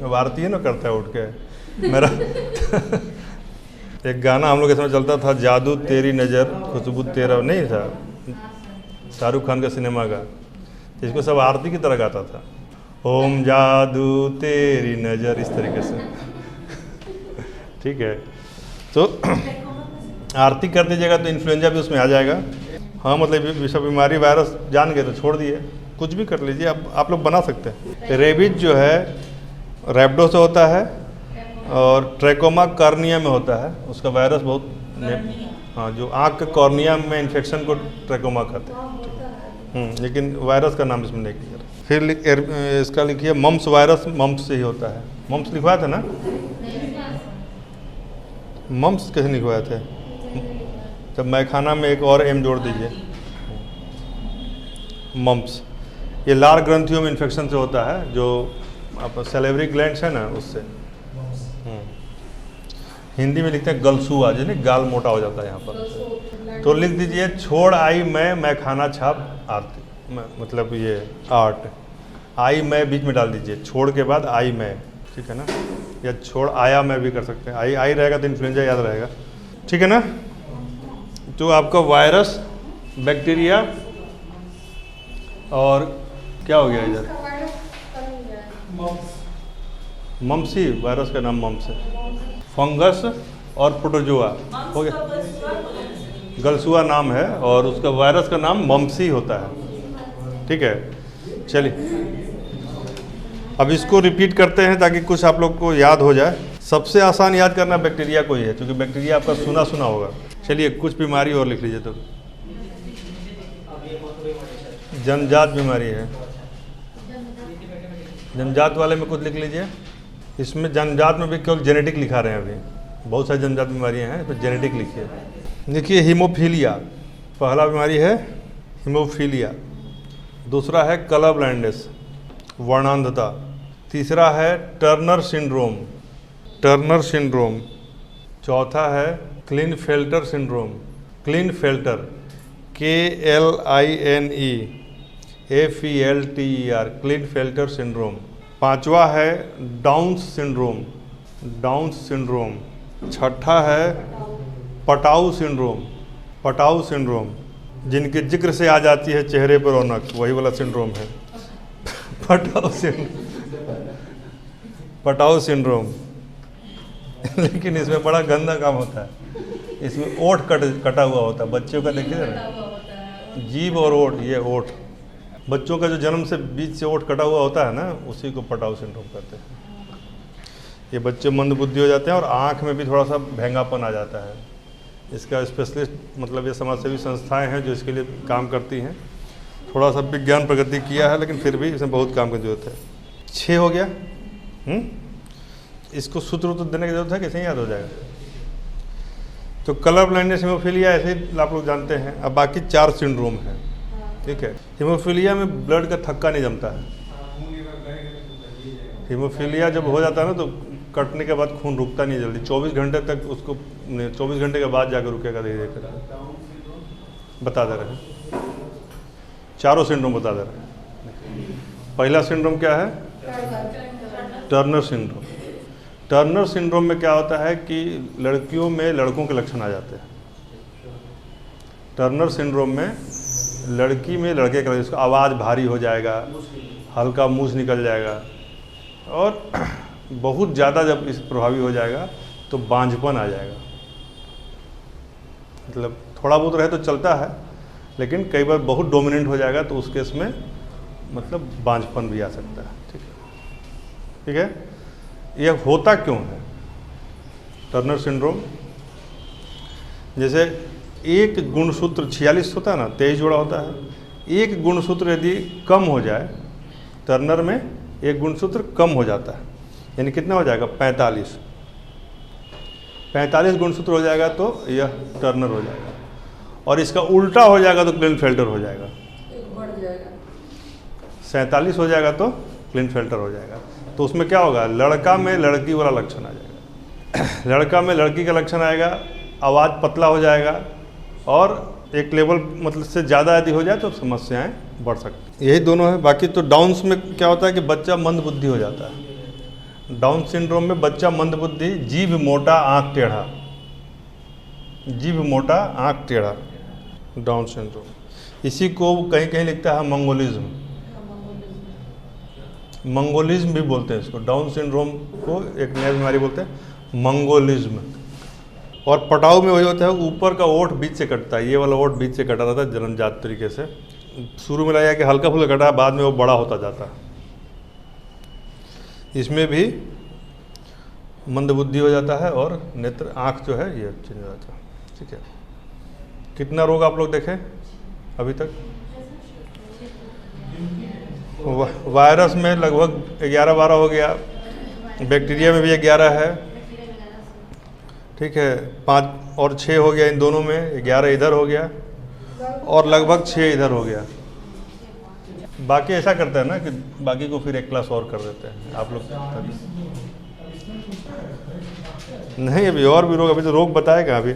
अब आरती है ना करता है उठ के मेरा। एक गाना हम लोग के समय चलता था, जादू तेरी नज़र खुशबू तेरा, नहीं था शाहरुख खान का सिनेमा का, इसको सब आरती की तरह गाता था। ओम जादू तेरी नज़र, इस तरीके से। ठीक है, तो आरती कर दीजिएगा तो इन्फ्लुएंजा भी उसमें आ जाएगा। हाँ, मतलब विषम बीमारी वायरस जान गए तो छोड़ दिए, कुछ भी कर लीजिए, आप लोग बना सकते हैं। रेबीज जो है रैप्डो से होता है और ट्रैकोमा कॉर्निया में होता है, उसका वायरस बहुत हाँ, जो आँख के कॉर्निया में इन्फेक्शन को ट्रैकोमा कहते हैं। लेकिन वायरस का नाम इसमें नहीं क्लियर। फिर इसका लिखिए मम्प्स वायरस, मम्प्स से ही होता है। मम्प्स लिखवाया था ना? मम्प्स कैसे लिखवाए थे? तब मैखाना में एक और एम जोड़ दीजिए, मम्प्स। ये लार ग्रंथियों में इन्फेक्शन से होता है, जो आप सेलेवरी ग्लैंड्स है ना, उससे। हिंदी में लिखते हैं गलसुआ, जो नहीं गाल मोटा हो जाता है यहाँ पर, तो लिख दीजिए छोड़ आई मैं खाना छाप आरती, मतलब ये आर्ट। आई मैं बीच में डाल दीजिए, छोड़ के बाद आई मैं, ठीक है ना। या छोड़ आया मैं भी कर सकते हैं, आई रहेगा तो इन्फ्लुएंजा याद रहेगा, ठीक है ना। तो आपका वायरस, बैक्टीरिया और क्या हो गया इधर? मम्प्स ही वायरस का नाम मम्प्स है। फंगस और प्रोटोजोआ हो गया, गलसुआ नाम है और उसका वायरस का नाम मम्प्स ही होता है, ठीक है। चलिए अब इसको रिपीट करते हैं ताकि कुछ आप लोग को याद हो जाए। सबसे आसान याद करना बैक्टीरिया को ही है, क्योंकि बैक्टीरिया आपका सुना होगा। चलिए कुछ बीमारी और लिख लीजिए। तो जन्मजात बीमारी है, जन्मजात वाले में कुछ लिख लीजिए। इसमें जन्मजात में भी केवल जेनेटिक लिखा रहे हैं, अभी बहुत सारी जन्मजात बीमारियां हैं, तो जेनेटिक लिखिए। देखिए हीमोफीलिया, पहला बीमारी है हीमोफीलिया, दूसरा है कलर ब्लाइंडनेस, वर्णांधता, तीसरा है टर्नर सिंड्रोम, टर्नर सिंड्रोम, चौथा है क्लिनफेल्टर सिंड्रोम, क्लिनफेल्टर KLINEFELTER, क्लिनफेल्टर सिंड्रोम, पांचवा है डाउन्स सिंड्रोम, डाउन्स सिंड्रोम, छठा है पटाऊ सिंड्रोम, पटाऊ सिंड्रोम, जिनके जिक्र से आ जाती है चेहरे पर रौनक, वही वाला सिंड्रोम है पटाऊ सिंड्रोम। लेकिन इसमें बड़ा गंदा काम होता है, इसमें ओठ कटा हुआ होता है बच्चों का, देखिए ना, जीभ और ओठ, ये ओठ बच्चों का जो जन्म से बीच से ओठ कटा हुआ होता है ना, उसी को पटाऊ सिंड्रोम कहते हैं। ये बच्चे मंदबुद्धि हो जाते हैं और आँख में भी थोड़ा सा भेंगापन आ जाता है। इसका स्पेशलिस्ट मतलब ये समाजसेवी संस्थाएं हैं जो इसके लिए काम करती हैं। थोड़ा सा विज्ञान प्रगति किया है, लेकिन फिर भी इसमें बहुत काम की जरूरत है। 6 हो गया। इसको सूत्र तो देने की जरूरत है, कैसे याद हो जाएगा। तो कलर ब्लाइंडनेस, हीमोफीलिया, ऐसे ही आप लोग जानते हैं। अब बाकी 4 सिंड्रोम है, ठीक है। हीमोफीलिया में ब्लड का थक्का नहीं जमता है। हीमोफीलिया जब हो जाता है ना, तो कटने के बाद खून रुकता नहीं जल्दी, 24 घंटे तक उसको, 24 घंटे के बाद जाकर रुकेगा धीरे धीरे करके। बता दे रहे हैं, चारों सिंड्रोम बता दे रहे हैं। पहला सिंड्रोम क्या है? Turner syndrome. टर्नर सिंड्रोम में क्या होता है कि लड़कियों में लड़कों के लक्षण आ जाते हैं। टर्नर सिंड्रोम में लड़की में लड़के का, इसका आवाज़ भारी हो जाएगा, हल्का मूंछ निकल जाएगा, और बहुत ज़्यादा जब इस प्रभावी हो जाएगा तो बांझपन आ जाएगा। मतलब थोड़ा बहुत रहे तो चलता है, लेकिन कई बार बहुत डोमिनेंट हो जाएगा तो उस केस में मतलब बांझपन भी आ सकता है। ठीक है, ठीक है। यह होता क्यों है टर्नर सिंड्रोम? जैसे एक गुणसूत्र 46 होता है ना, 23 जोड़ा होता है, एक गुणसूत्र यदि कम हो जाए, टर्नर में एक गुणसूत्र कम हो जाता है, यानी कितना हो जाएगा? 45। 45 गुणसूत्र हो जाएगा तो यह टर्नर हो जाएगा, और इसका उल्टा हो जाएगा तो क्लिनफेल्टर हो जाएगा। 47 हो जाएगा तो क्लिनफेल्टर हो जाएगा। तो उसमें क्या होगा? लड़का में लड़की वाला लक्षण आ जाएगा। लड़का में लड़की का लक्षण आएगा, आवाज़ पतला हो जाएगा, और एक लेवल मतलब से ज़्यादा यदि हो जाए तो समस्याएं बढ़ सकती। यही दोनों है। बाकी तो डाउन्स में क्या होता है कि बच्चा मंदबुद्धि हो जाता है। डाउन सिंड्रोम में बच्चा मंदबुद्धि, जीभ मोटा आँख टेढ़ा, जीभ मोटा आँख टेढ़ा, डाउन सिंड्रोम। इसी को कहीं कहीं लिखता है मंगोलिज्म। मंगोलिज्म भी बोलते हैं इसको। डाउन सिंड्रोम को एक नया बीमारी बोलते हैं मंगोलिज्म। और पटाऊ में वही होता है, ऊपर का ओठ बीच से कटता है, ये वाला ओठ बीच से कटा रहता है जन्मजात तरीके से। शुरू में लगा कि हल्का फुल्का कटा, बाद में वो बड़ा होता जाता है। इसमें भी मंदबुद्धि हो जाता है और नेत्र, आँख जो है ये चेंज हो जाता है। ठीक है। कितना रोग आप लोग देखें अभी तक? वायरस में लगभग 11-12 हो गया, बैक्टीरिया में भी 11 है। ठीक है, 5 और 6 हो गया इन दोनों में, 11 इधर हो गया और लगभग 6 इधर हो गया। बाकी ऐसा करते हैं ना कि बाकी को फिर एक क्लास और कर देते हैं आप लोग। नहीं, अभी और भी रोग, अभी तो रोग बताएगा। अभी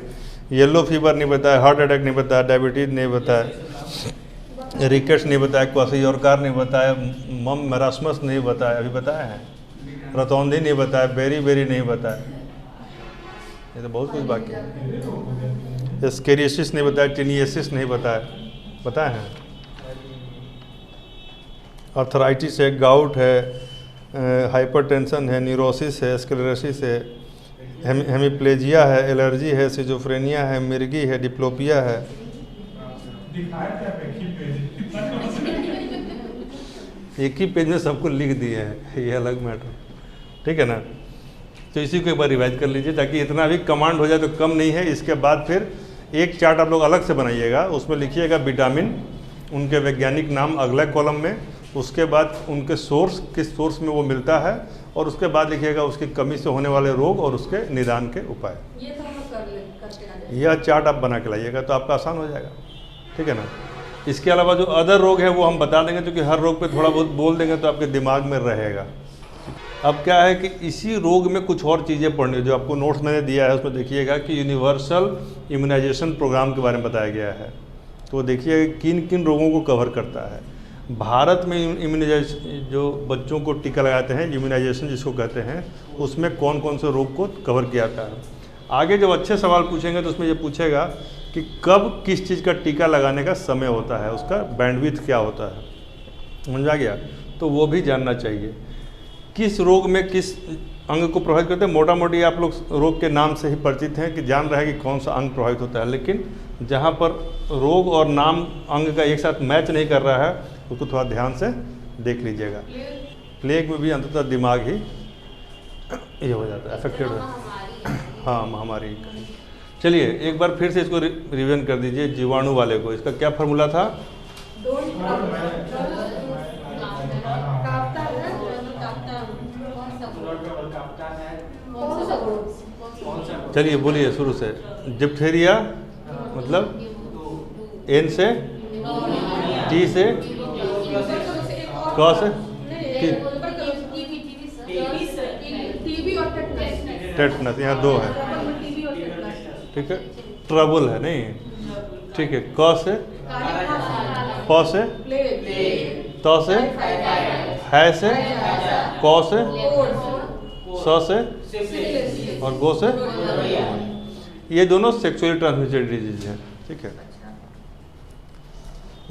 येलो फीवर नहीं बताया, हार्ट अटैक नहीं बताया, डायबिटीज नहीं बताया, रिकेट्स नहीं बताया, क्वासियोरकार नहीं बताया, मरासमस नहीं बताया, अभी बताया है, रतौंधी नहीं बताया, बेरी बेरी नहीं बताया, ये तो बहुत कुछ बाकी है। स्केरियोसिस नहीं बताया, टिनियसिस नहीं बताया, बताया है। आर्थराइटिस है, गाउट है, हाइपरटेंशन है, न्यूरोसिस है, स्क्लेरोसिस है, हेमीप्लेजिया है, एलर्जी है, सिजोफ्रेनिया है, मिर्गी है, डिप्लोपिया है। एक ही पेज में सबको लिख दिए हैं, ये अलग मैटर। ठीक है ना? तो इसी को एक बार रिवाइज कर लीजिए ताकि इतना भी कमांड हो जाए तो कम नहीं है। इसके बाद फिर एक चार्ट आप लोग अलग से बनाइएगा, उसमें लिखिएगा विटामिन, उनके वैज्ञानिक नाम अगला कॉलम में, उसके बाद उनके सोर्स, किस सोर्स में वो मिलता है, और उसके बाद लिखिएगा उसकी कमी से होने वाले रोग और उसके निदान के उपाय। ये तो हम करके यह चार्ट आप बना के लाइएगा तो आपका आसान हो जाएगा। ठीक है ना? इसके अलावा जो अदर रोग है वो हम बता देंगे, क्योंकि हर रोग पे थोड़ा बहुत बोल देंगे तो आपके दिमाग में रहेगा। अब क्या है कि इसी रोग में कुछ और चीज़ें पढ़नी, जो आपको नोट्स मैंने दिया है उसमें देखिएगा कि यूनिवर्सल इम्यूनाइजेशन प्रोग्राम के बारे में बताया गया है। तो देखिए किन किन रोगों को कवर करता है। भारत में इम्यूनाइजेशन, जो बच्चों को टीका लगाते हैं, इम्यूनाइजेशन जिसको कहते हैं, उसमें कौन कौन से रोग को कवर किया जाता है। आगे जब अच्छे सवाल पूछेंगे तो उसमें ये पूछेगा कि कब किस चीज़ का टीका लगाने का समय होता है, उसका बैंडविड्थ क्या होता है, समझ आ गया? तो वो भी जानना चाहिए। किस रोग में किस अंग को प्रभावित करते हैं, मोटा मोटी आप लोग रोग के नाम से ही परिचित हैं कि जान रहे हैं कि कौन सा अंग प्रभावित होता है, लेकिन जहाँ पर रोग और नाम अंग का एक साथ मैच नहीं कर रहा है उसको थोड़ा ध्यान से देख लीजिएगा। प्लेग में भी अंततः दिमाग ही ये हो जाता है, अफेक्टेड हो जाता है। हाँ, महामारी। चलिए एक बार फिर से इसको रिवीजन कर दीजिए। जीवाणु वाले को इसका क्या फार्मूला था? चलिए बोलिए शुरू से। डिप्थेरिया मतलब एन से, टी से, क से, टीबी और टेटनस, यहाँ 2 है, ठीक है। ट्रबल है नहीं, ठीक है। क से, प से, त से, है से, क से, स से और गो से, ये दोनों सेक्सुअली ट्रांसमिटेड डिजीज हैं, ठीक है।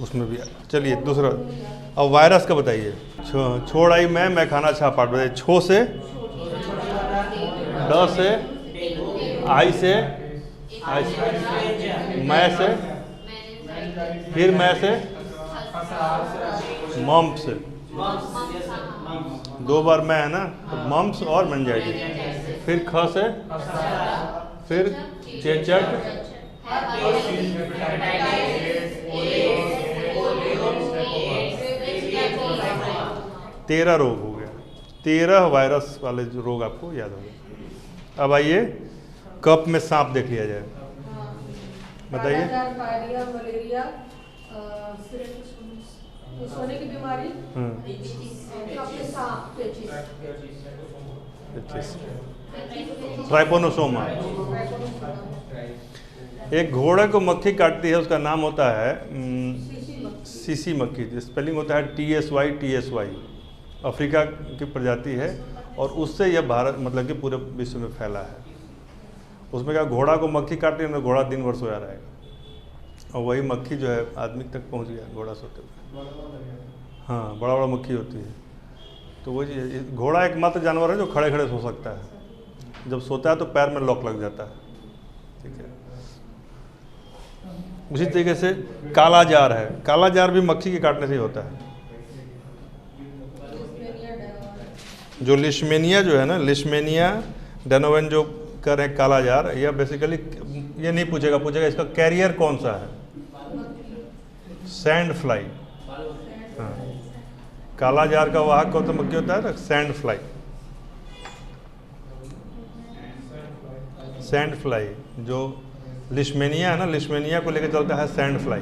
उसमें भी चलिए दूसरा, अब वायरस का बताइए। छोड़ आई मैं खाना छापाट, बताइए। छो से, ड से, आई से, मैं से, फिर मैं से, मम्प से, 2 बार मैं है ना, तो मम्प्स और मेनिंजाइटिस। फिर ख से, फिर चेचक, 13 रोग हो गया, 13 वायरस वाले जो रोग आपको याद हो गए। अब आइए कप में सांप देख लिया जाए, बताइए। पायरिया, मलेरिया, सोने की बीमारी, ट्राइपोनोसोमा। एक घोड़े को मक्खी काटती है, उसका नाम होता है सीसी मक्खी, स्पेलिंग होता है TSY। अफ्रीका की प्रजाति है और उससे यह भारत मतलब कि पूरे विश्व में फैला है। उसमें क्या, घोड़ा को मक्खी काटती है तो घोड़ा दिन भर सोया रहेगा और वही मक्खी जो है आदमी तक पहुंच गया घोड़ा सोते हुए। हाँ, बड़ा बड़ा मक्खी होती है। तो वो घोड़ा एकमात्र जानवर है जो खड़े खड़े सो सकता है। जब सोता है तो पैर में लॉक लग जाता है, ठीक है। उसी तरीके से काला जार है, काला जार भी मक्खी के काटने से ही होता है। जो लिशमेनिया जो है ना, लिशमेनिया डेनोवन जो कर रहे हैं काला जार, यह बेसिकली ये नहीं पूछेगा इसका कैरियर कौन सा है, सैंड फ्लाई। हाँ, काला जार का वाहक कौन सा मक्खी होता है ना, सैंड फ्लाई। सैंड फ्लाई जो लिशमेनिया है ना, लिशमेनिया को लेकर चलता है सैंड फ्लाई।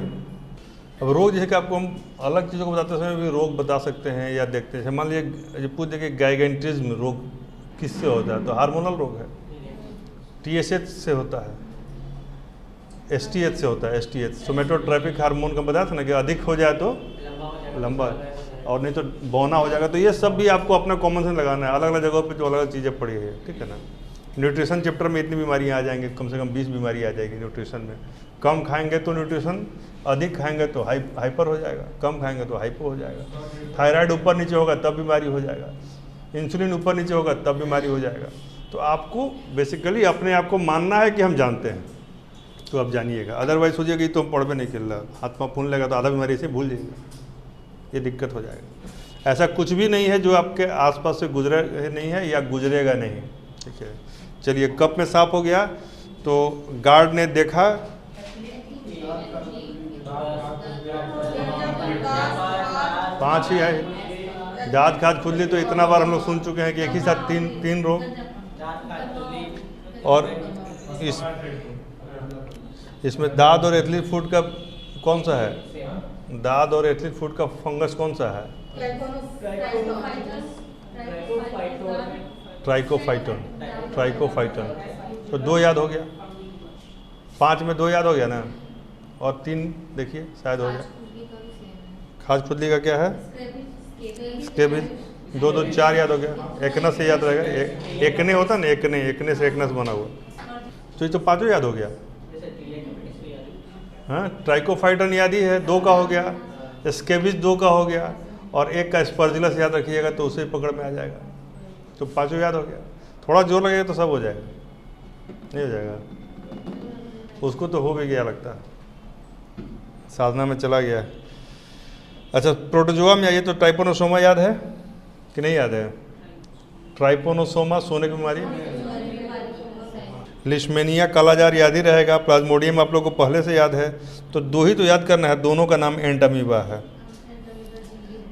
अब रोग जैसे कि आपको हम अलग चीज़ों को बताते समय भी रोग बता सकते हैं या देखते हैं। मान लीजिए पूछ देखिए गाइगेंटिज्म रोग किससे होता है, तो हार्मोनल रोग है, TSH से होता है, STH से होता है, STH सोमेटोट्रॉपिक हार्मोन का बताया था ना कि अधिक हो जाए तो लंबा और नहीं तो बौना हो जाएगा। तो ये सब भी आपको अपना कॉमन सेंस लगाना है, अलग अलग जगहों पे जो अलग अलग चीज़ें पड़ी है, ठीक है ना। न्यूट्रिशन चैप्टर में इतनी बीमारियां आ जाएंगी, कम से कम 20 बीमारी आ जाएगी न्यूट्रिशन में। कम खाएंगे तो न्यूट्रिशन, अधिक खाएंगे तो हाइपर हो जाएगा, कम खाएंगे तो हाइपो हो जाएगा। थायराइड ऊपर नीचे होगा तब बीमारी हो जाएगा, इंसुलिन ऊपर नीचे होगा तब बीमारी हो जाएगा। तो आपको बेसिकली अपने आप को मानना है कि हम जानते हैं, तो आप जानिएगा। अदरवाइज सोचिएगा कि तो पढ़ में नहीं चल रहा, हाथ पाँव फूलने लगा तो आधा बीमारी से भूल जाइएगा, ये दिक्कत हो जाएगा। ऐसा कुछ भी नहीं है जो आपके आसपास से गुजरे नहीं है या गुजरेगा नहीं, ठीक है। चलिए, कप में सांप हो गया तो गार्ड ने देखा, पांच ही है। दांत खाद खुजली तो इतना बार हम लोग सुन चुके हैं कि एक ही साथ तीन रोग। और इसमें दाद और एथलीट फूड का कौन सा है, दाद और एथलीट फूड का फंगस कौन सा है, ट्राइकोफाइटन। तो 2 याद हो गया, 5 में 2 याद हो गया ना, और 3 देखिए शायद हो गया। खाज खुजली का क्या है, स्केबिल। 2 2 4 याद हो गया। एकनस से याद रहेगा, एकने होता ना, एकने से एकनस बना हुआ, तो ये तो 5 याद हो गया। हाँ, ट्राइकोफाइटन याद ही है, 2 का हो गया। स्केबिस 2 का हो गया, और 1 का स्पर्जिलस याद रखिएगा तो उसे पकड़ में आ जाएगा, तो 5 याद हो गया। थोड़ा जोर लगेगा तो सब हो जाएगा, नहीं हो जाएगा। उसको तो हो भी गया लगता है, साधना में चला गया। अच्छा, प्रोटोजोआ में आइए तो ट्राइपोनोसोमा याद है कि नहीं याद है? ट्राइपोनोसोमा सोने की बीमारी, लिशमेनिया कालाजार याद ही रहेगा, प्लाज्मोडियम आप लोग को पहले से याद है, तो 2 ही तो याद करना है, दोनों का नाम एंटामीबा है।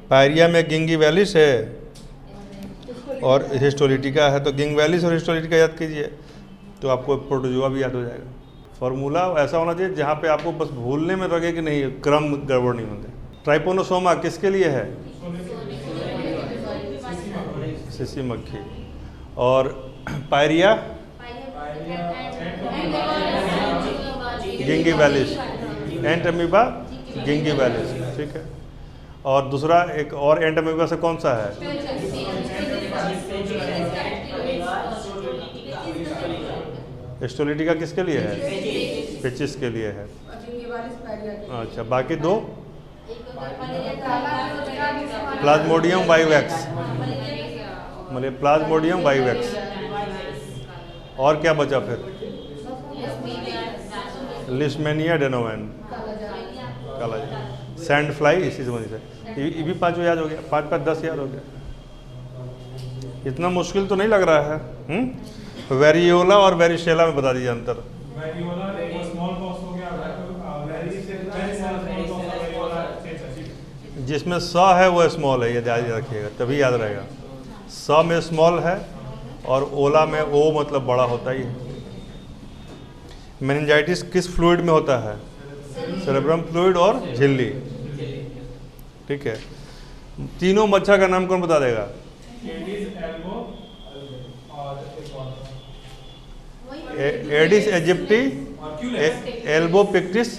पायरिया में गिंगीवैलिस है और हिस्टोलिटिका है, तो गिंगवैलिस और हिस्टोलिटिका याद कीजिए तो आपको प्रोटोजोआ भी याद हो जाएगा। फार्मूला ऐसा होना चाहिए जहाँ पे आपको बस भूलने में लगे कि नहीं, क्रम गड़बड़ नहीं होते। ट्राइपोनोसोमा किसके लिए है, सिसी मक्खी। और पायरिया गिंगी वैलिस, एंट अमीबा गिंगी वैलिस, ठीक है। और दूसरा एक और एंट अमीबा से कौन सा है? स्टोलिटिका किसके लिए है? पेचिस के लिए है। अच्छा, बाकी दो प्लाज्मोडियम वाइवैक्स, मतलब प्लाज्मोडियम वाइवैक्स। और क्या बचा फिर? लिस्मेनिया डेनोवन, काला सैंड फ्लाई, इसी से वजह से ये भी 5 याद हो गया, 5 10 याद हो गया। इतना मुश्किल तो नहीं लग रहा है। वेरियोला और वेरिशेला में बता दीजिए अंतर। वेरियोला एक स्मॉल पॉक्स हो गया, जिसमें स है वो स्मॉल है, ये याद रखिएगा, तभी याद रहेगा। स में स्मॉल है और ओला में ओ मतलब बड़ा होता ही है। मेनिंजाइटिस किस फ्लूइड में होता है? सेरेब्रम फ्लूइड और झिल्ली, ठीक है। तीनों मच्छर का नाम कौन बता देगा? एडिस इजिप्टी, एल्बो पिक्टिस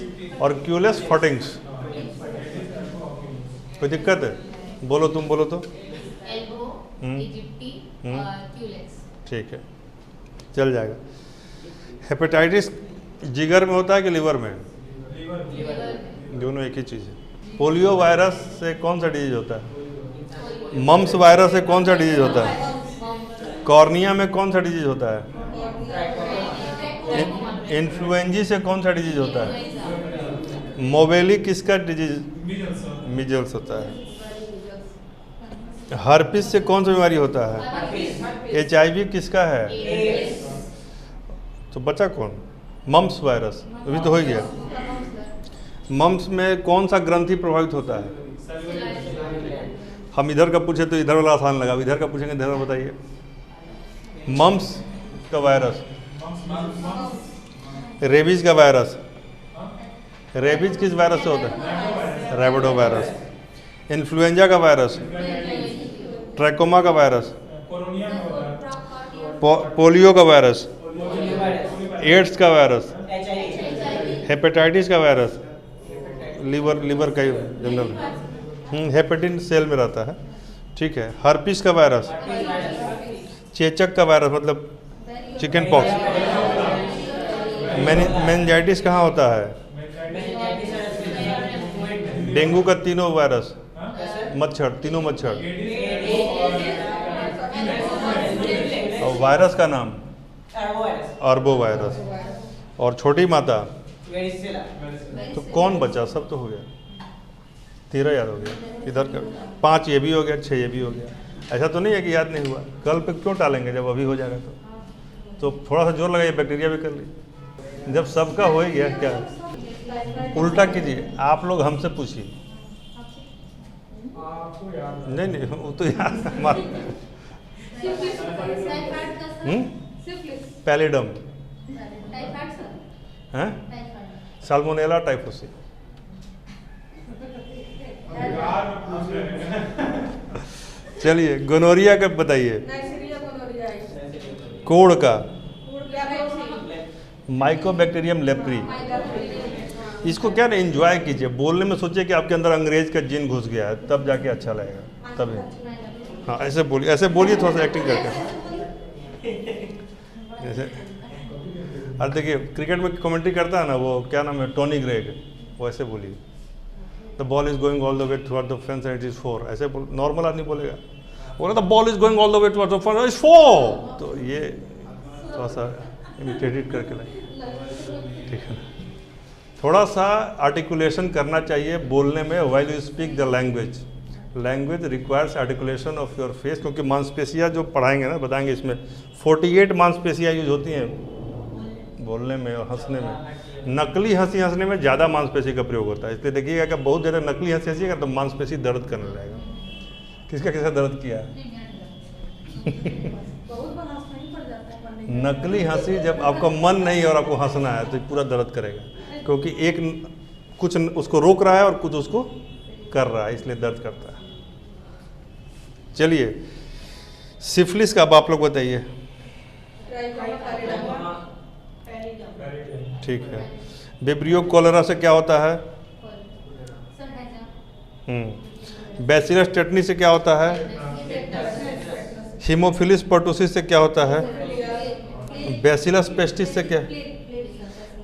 और क्यूलेस फटिंग्स। कोई दिक्कत है? बोलो, तुम बोलो तो। एल्बो, इजिप्टी और क्यूलेक्स, ठीक है, चल जाएगा। हेपेटाइटिस जिगर में होता है कि लिवर में? दोनों एक ही चीज़ है। पोलियो वायरस से कौन सा डिजीज होता है? मम्स वायरस से कौन सा डिजीज होता है? कॉर्निया में कौन सा डिजीज होता है? इन्फ्लुएंजी से कौन सा डिजीज होता है? मोबेली किसका डिजीज? मिजल्स होता है। हर्पिस से कौन सा बीमारी होता है? HIV किसका है? तो बचा कौन? मम्स वायरस, अभी तो हो ही गया। मम्स में कौन सा ग्रंथि प्रभावित होता है? हम इधर का पूछे तो इधर वाला आसान लगा, इधर का पूछेंगे इधर बताइए। मम्स का वायरस, रेबीज का वायरस, रेबीज किस वायरस से होता है? रैबिडो वायरस। इन्फ्लुएंजा का वायरस, ट्रैकोमा का वायरस, पोलियो का वायरस, एड्स का वायरस, हेपेटाइटिस का वायरस, लिवर का जनरल, हेपेटिन सेल में रहता है, ठीक है। हर्पिस का वायरस, चेचक का वायरस मतलब चिकन पॉक्स। मेनिंजाइटिस कहाँ होता है? डेंगू का तीनों वायरस, मच्छर, तीनों मच्छर। और वायरस का नाम? Arbo virus. और छोटी माता? तो कौन बचा? सब तो हो गया, 13 याद हो गया। इधर का 5 ये भी हो गया, 6 ये भी हो गया। ऐसा तो नहीं है कि याद नहीं हुआ। कल पे क्यों टालेंगे जब अभी हो जाएगा तो थोड़ा सा जोर लगाइए, बैक्टीरिया भी कर ली। जब सबका हो ही गया, क्या उल्टा कीजिए, आप लोग हमसे पूछिए। नहीं वो तो याद हमारा। पैलिडम है, साल्मोनेला टाइफोसी। चलिए गोनोरिया का बताइए। कोढ़ का? Mycobacterium leprae. इसको क्या ना एंजॉय कीजिए, बोलने में सोचिए कि आपके अंदर अंग्रेज का जिन घुस गया है, तब जाके अच्छा लगेगा। तभी हाँ ऐसे बोलिए थोड़ा सा एक्टिंग करके। जैसे अब देखिए क्रिकेट में कमेंट्री करता है ना वो, क्या नाम है, टोनी ग्रेग, वैसे बोलिए। The ball is going all the way toward the fence and it is 4, ऐसे नॉर्मल आदमी बोलेगा। बोला the ball is going all the way toward the fence it is 4, तो ये थोड़ा सा इमिटेट करके लाइए, ठीक है ना। थोड़ा सा आर्टिकुलेशन करना चाहिए बोलने में। While you speak the language requires articulation of your face, क्योंकि मांसपेशियाँ जो पढ़ाएंगे ना, बताएंगे इसमें 48 मांसपेशियाँ यूज होती हैं बोलने में और हंसने में। नकली हंसी हंसने में ज़्यादा मांसपेशी का प्रयोग होता है, इसलिए देखिएगा कि बहुत ज़्यादा नकली हंसी हंसीगा तो मांसपेशी दर्द करने लगेगा। किसका किसका दर्द किया है? नकली हंसी जब आपका मन नहीं और आपको हंसना है तो पूरा दर्द करेगा, क्योंकि एक कुछ उसको रोक रहा है और कुछ उसको कर रहा है, इसलिए दर्द करता है। चलिए सिफिलिस का अब आप लोग बताइए। ठीक है। विब्रियो कॉलेरा से क्या होता है? सर हैजा। बैसिलस टेटनी से क्या होता है? हीमोफिलिस पर्टुसिस से क्या होता है? बैसिलस पेस्टिस से क्या?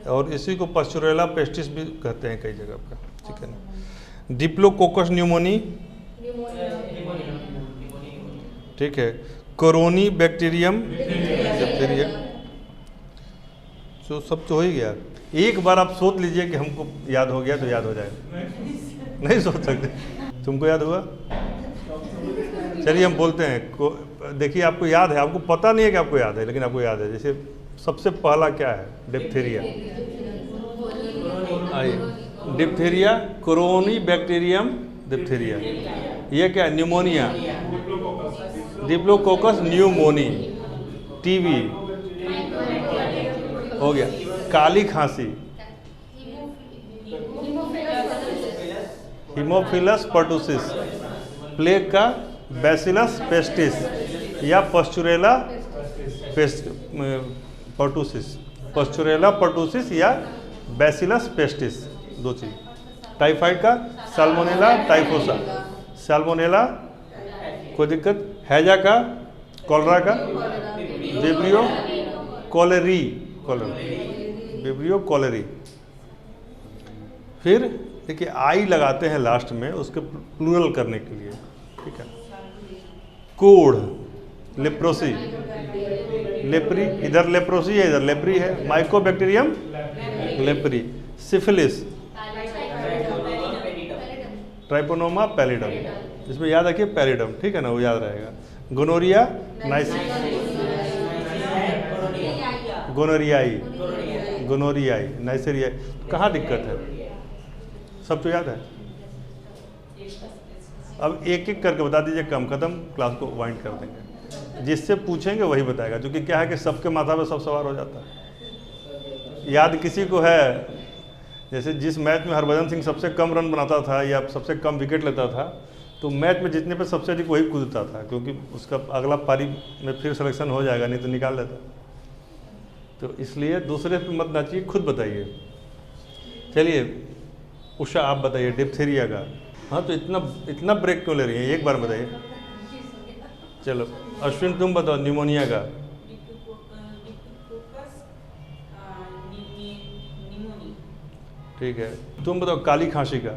और इसी को पस्चुरेला पेस्टिस भी कहते हैं कई जगह पर, ठीक है ना। डिप्लोकोकस न्यूमोनी, ठीक है। कोरोनी बैक्टीरियम डिप्थीरिया, तो सब तो हो ही गया। एक बार आप सोच लीजिए कि हमको याद हो गया तो याद हो जाएगा, नहीं सोच सकते। तुमको याद हुआ? चलिए हम बोलते हैं। देखिए आपको याद है, आपको पता नहीं है कि आपको याद है, लेकिन आपको याद है। जैसे सबसे पहला क्या है? डिप्थीरिया। आइए, डिप्थीरिया, कोरोनी बैक्टीरियम डिप्थीरिया। ये क्या है? Pneumonia, diplococcus pneumoniae. टीबी हो गया। काली खांसी, हीमोफिलस पर्टुसिस। प्लेग का बैसिलस पेस्टिस या पस्चुरेला पर्टुसिस। पस्चुरेला पर्टुसिस या बैसिलस पेस्टिस, दो चीज़। टाइफाइड का साल्मोनेला टाइफोसा। साल्मोनेला कोई दिक्कत? हैजा का, कॉलरा का, विब्रियो कॉलेरी, विब्रियो कॉलेरी। फिर देखिए आई लगाते हैं लास्ट में उसके प्लूरल करने के लिए, ठीक है। कोढ़, लेप्रोसी, लेप्री, इधर लेप्रोसी है इधर लेप्री है। Mycobacterium leprae. सिफिलिस, ट्राइपोनोमा पैलिडम, इसमें याद रखिए पैलिडम, ठीक है ना, वो याद रहेगा। गोनोरिया, गोनोरियाई, नाइसेरिया। कहाँ दिक्कत है? सब तो याद है। अब एक एक करके बता दीजिए, कम खत्म, क्लास को वाइंड कर देंगे। जिससे पूछेंगे वही बताएगा, क्योंकि क्या है कि सबके माथा पे सब सवार हो जाता है। याद किसी को है? जैसे जिस मैच में हरभजन सिंह सबसे कम रन बनाता था या सबसे कम विकेट लेता था, तो मैच में जीतने पे सबसे अधिक वही कूदता था, क्योंकि उसका अगला पारी में फिर सिलेक्शन हो जाएगा, नहीं तो निकाल लेता। तो इसलिए दूसरे पे मत नाचिए, खुद बताइए। चलिए उषा आप बताइए डिप्थीरिया का। हाँ तो इतना ब्रेक क्यों ले रही है? एक बार बताइए। चलो अश्विन तुम बताओ न्यूमोनिया का। ठीक है, तुम बताओ काली खांसी का।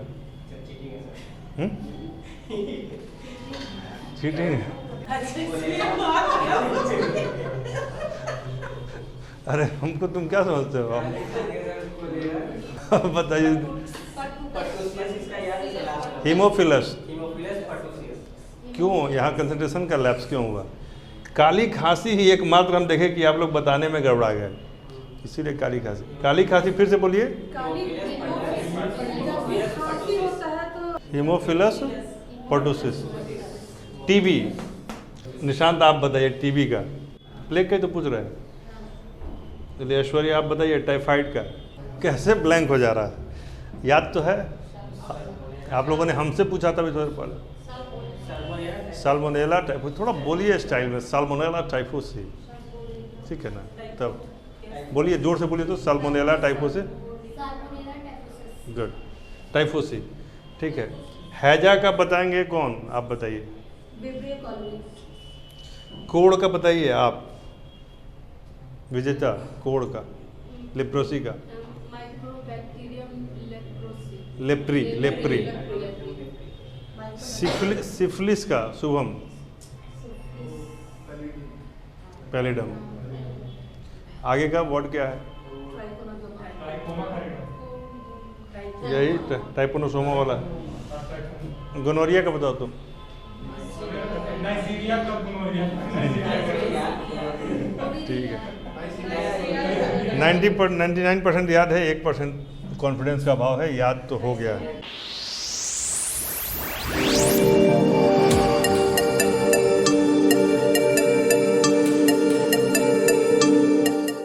चीटिंग? अरे हमको तुम क्या समझते हो? आप बताइए। हीमोफिलस। क्यों यहाँ कंसंट्रेशन का लैप्स क्यों हुआ? काली खांसी ही एकमात्र हम देखे कि आप लोग बताने में गड़बड़ा गए, इसीलिए काली खांसी। काली खांसी फिर से बोलिए। Haemophilus pertussis. टीबी, निशांत आप बताइए टीबी का। प्लेग का तो पूछ रहे हैं, चलिए ऐश्वर्या आप बताइए टाइफाइड का। कैसे ब्लैंक हो जा रहा है? याद तो है? आप लोगों ने हमसे पूछा था भी थोड़ी पहले। साल्मोनेला टाइफोस, थोड़ा बोलिए स्टाइल में। साल्मोनेला टाइफोसी, ठीक है ना? तब बोलिए, जोर से बोलिए तो। Salmonella टाइफोसी, good. टाइफोसी, ठीक है। हैजा का बताएंगे कौन? आप बताइए। कोढ़ का बताइए आप, विजेता। कोढ़ का, लेप्रोसी का, लेप्री। सिफिलिस का, शुभम। पैलिडम। आगे का वर्ड क्या है? यही टाइपोनोसोमा वाला है। गोनोरिया का बताओ तुम। ठीक है, 99% याद है, 1% कॉन्फिडेंस का अभाव है। याद तो हो गया है।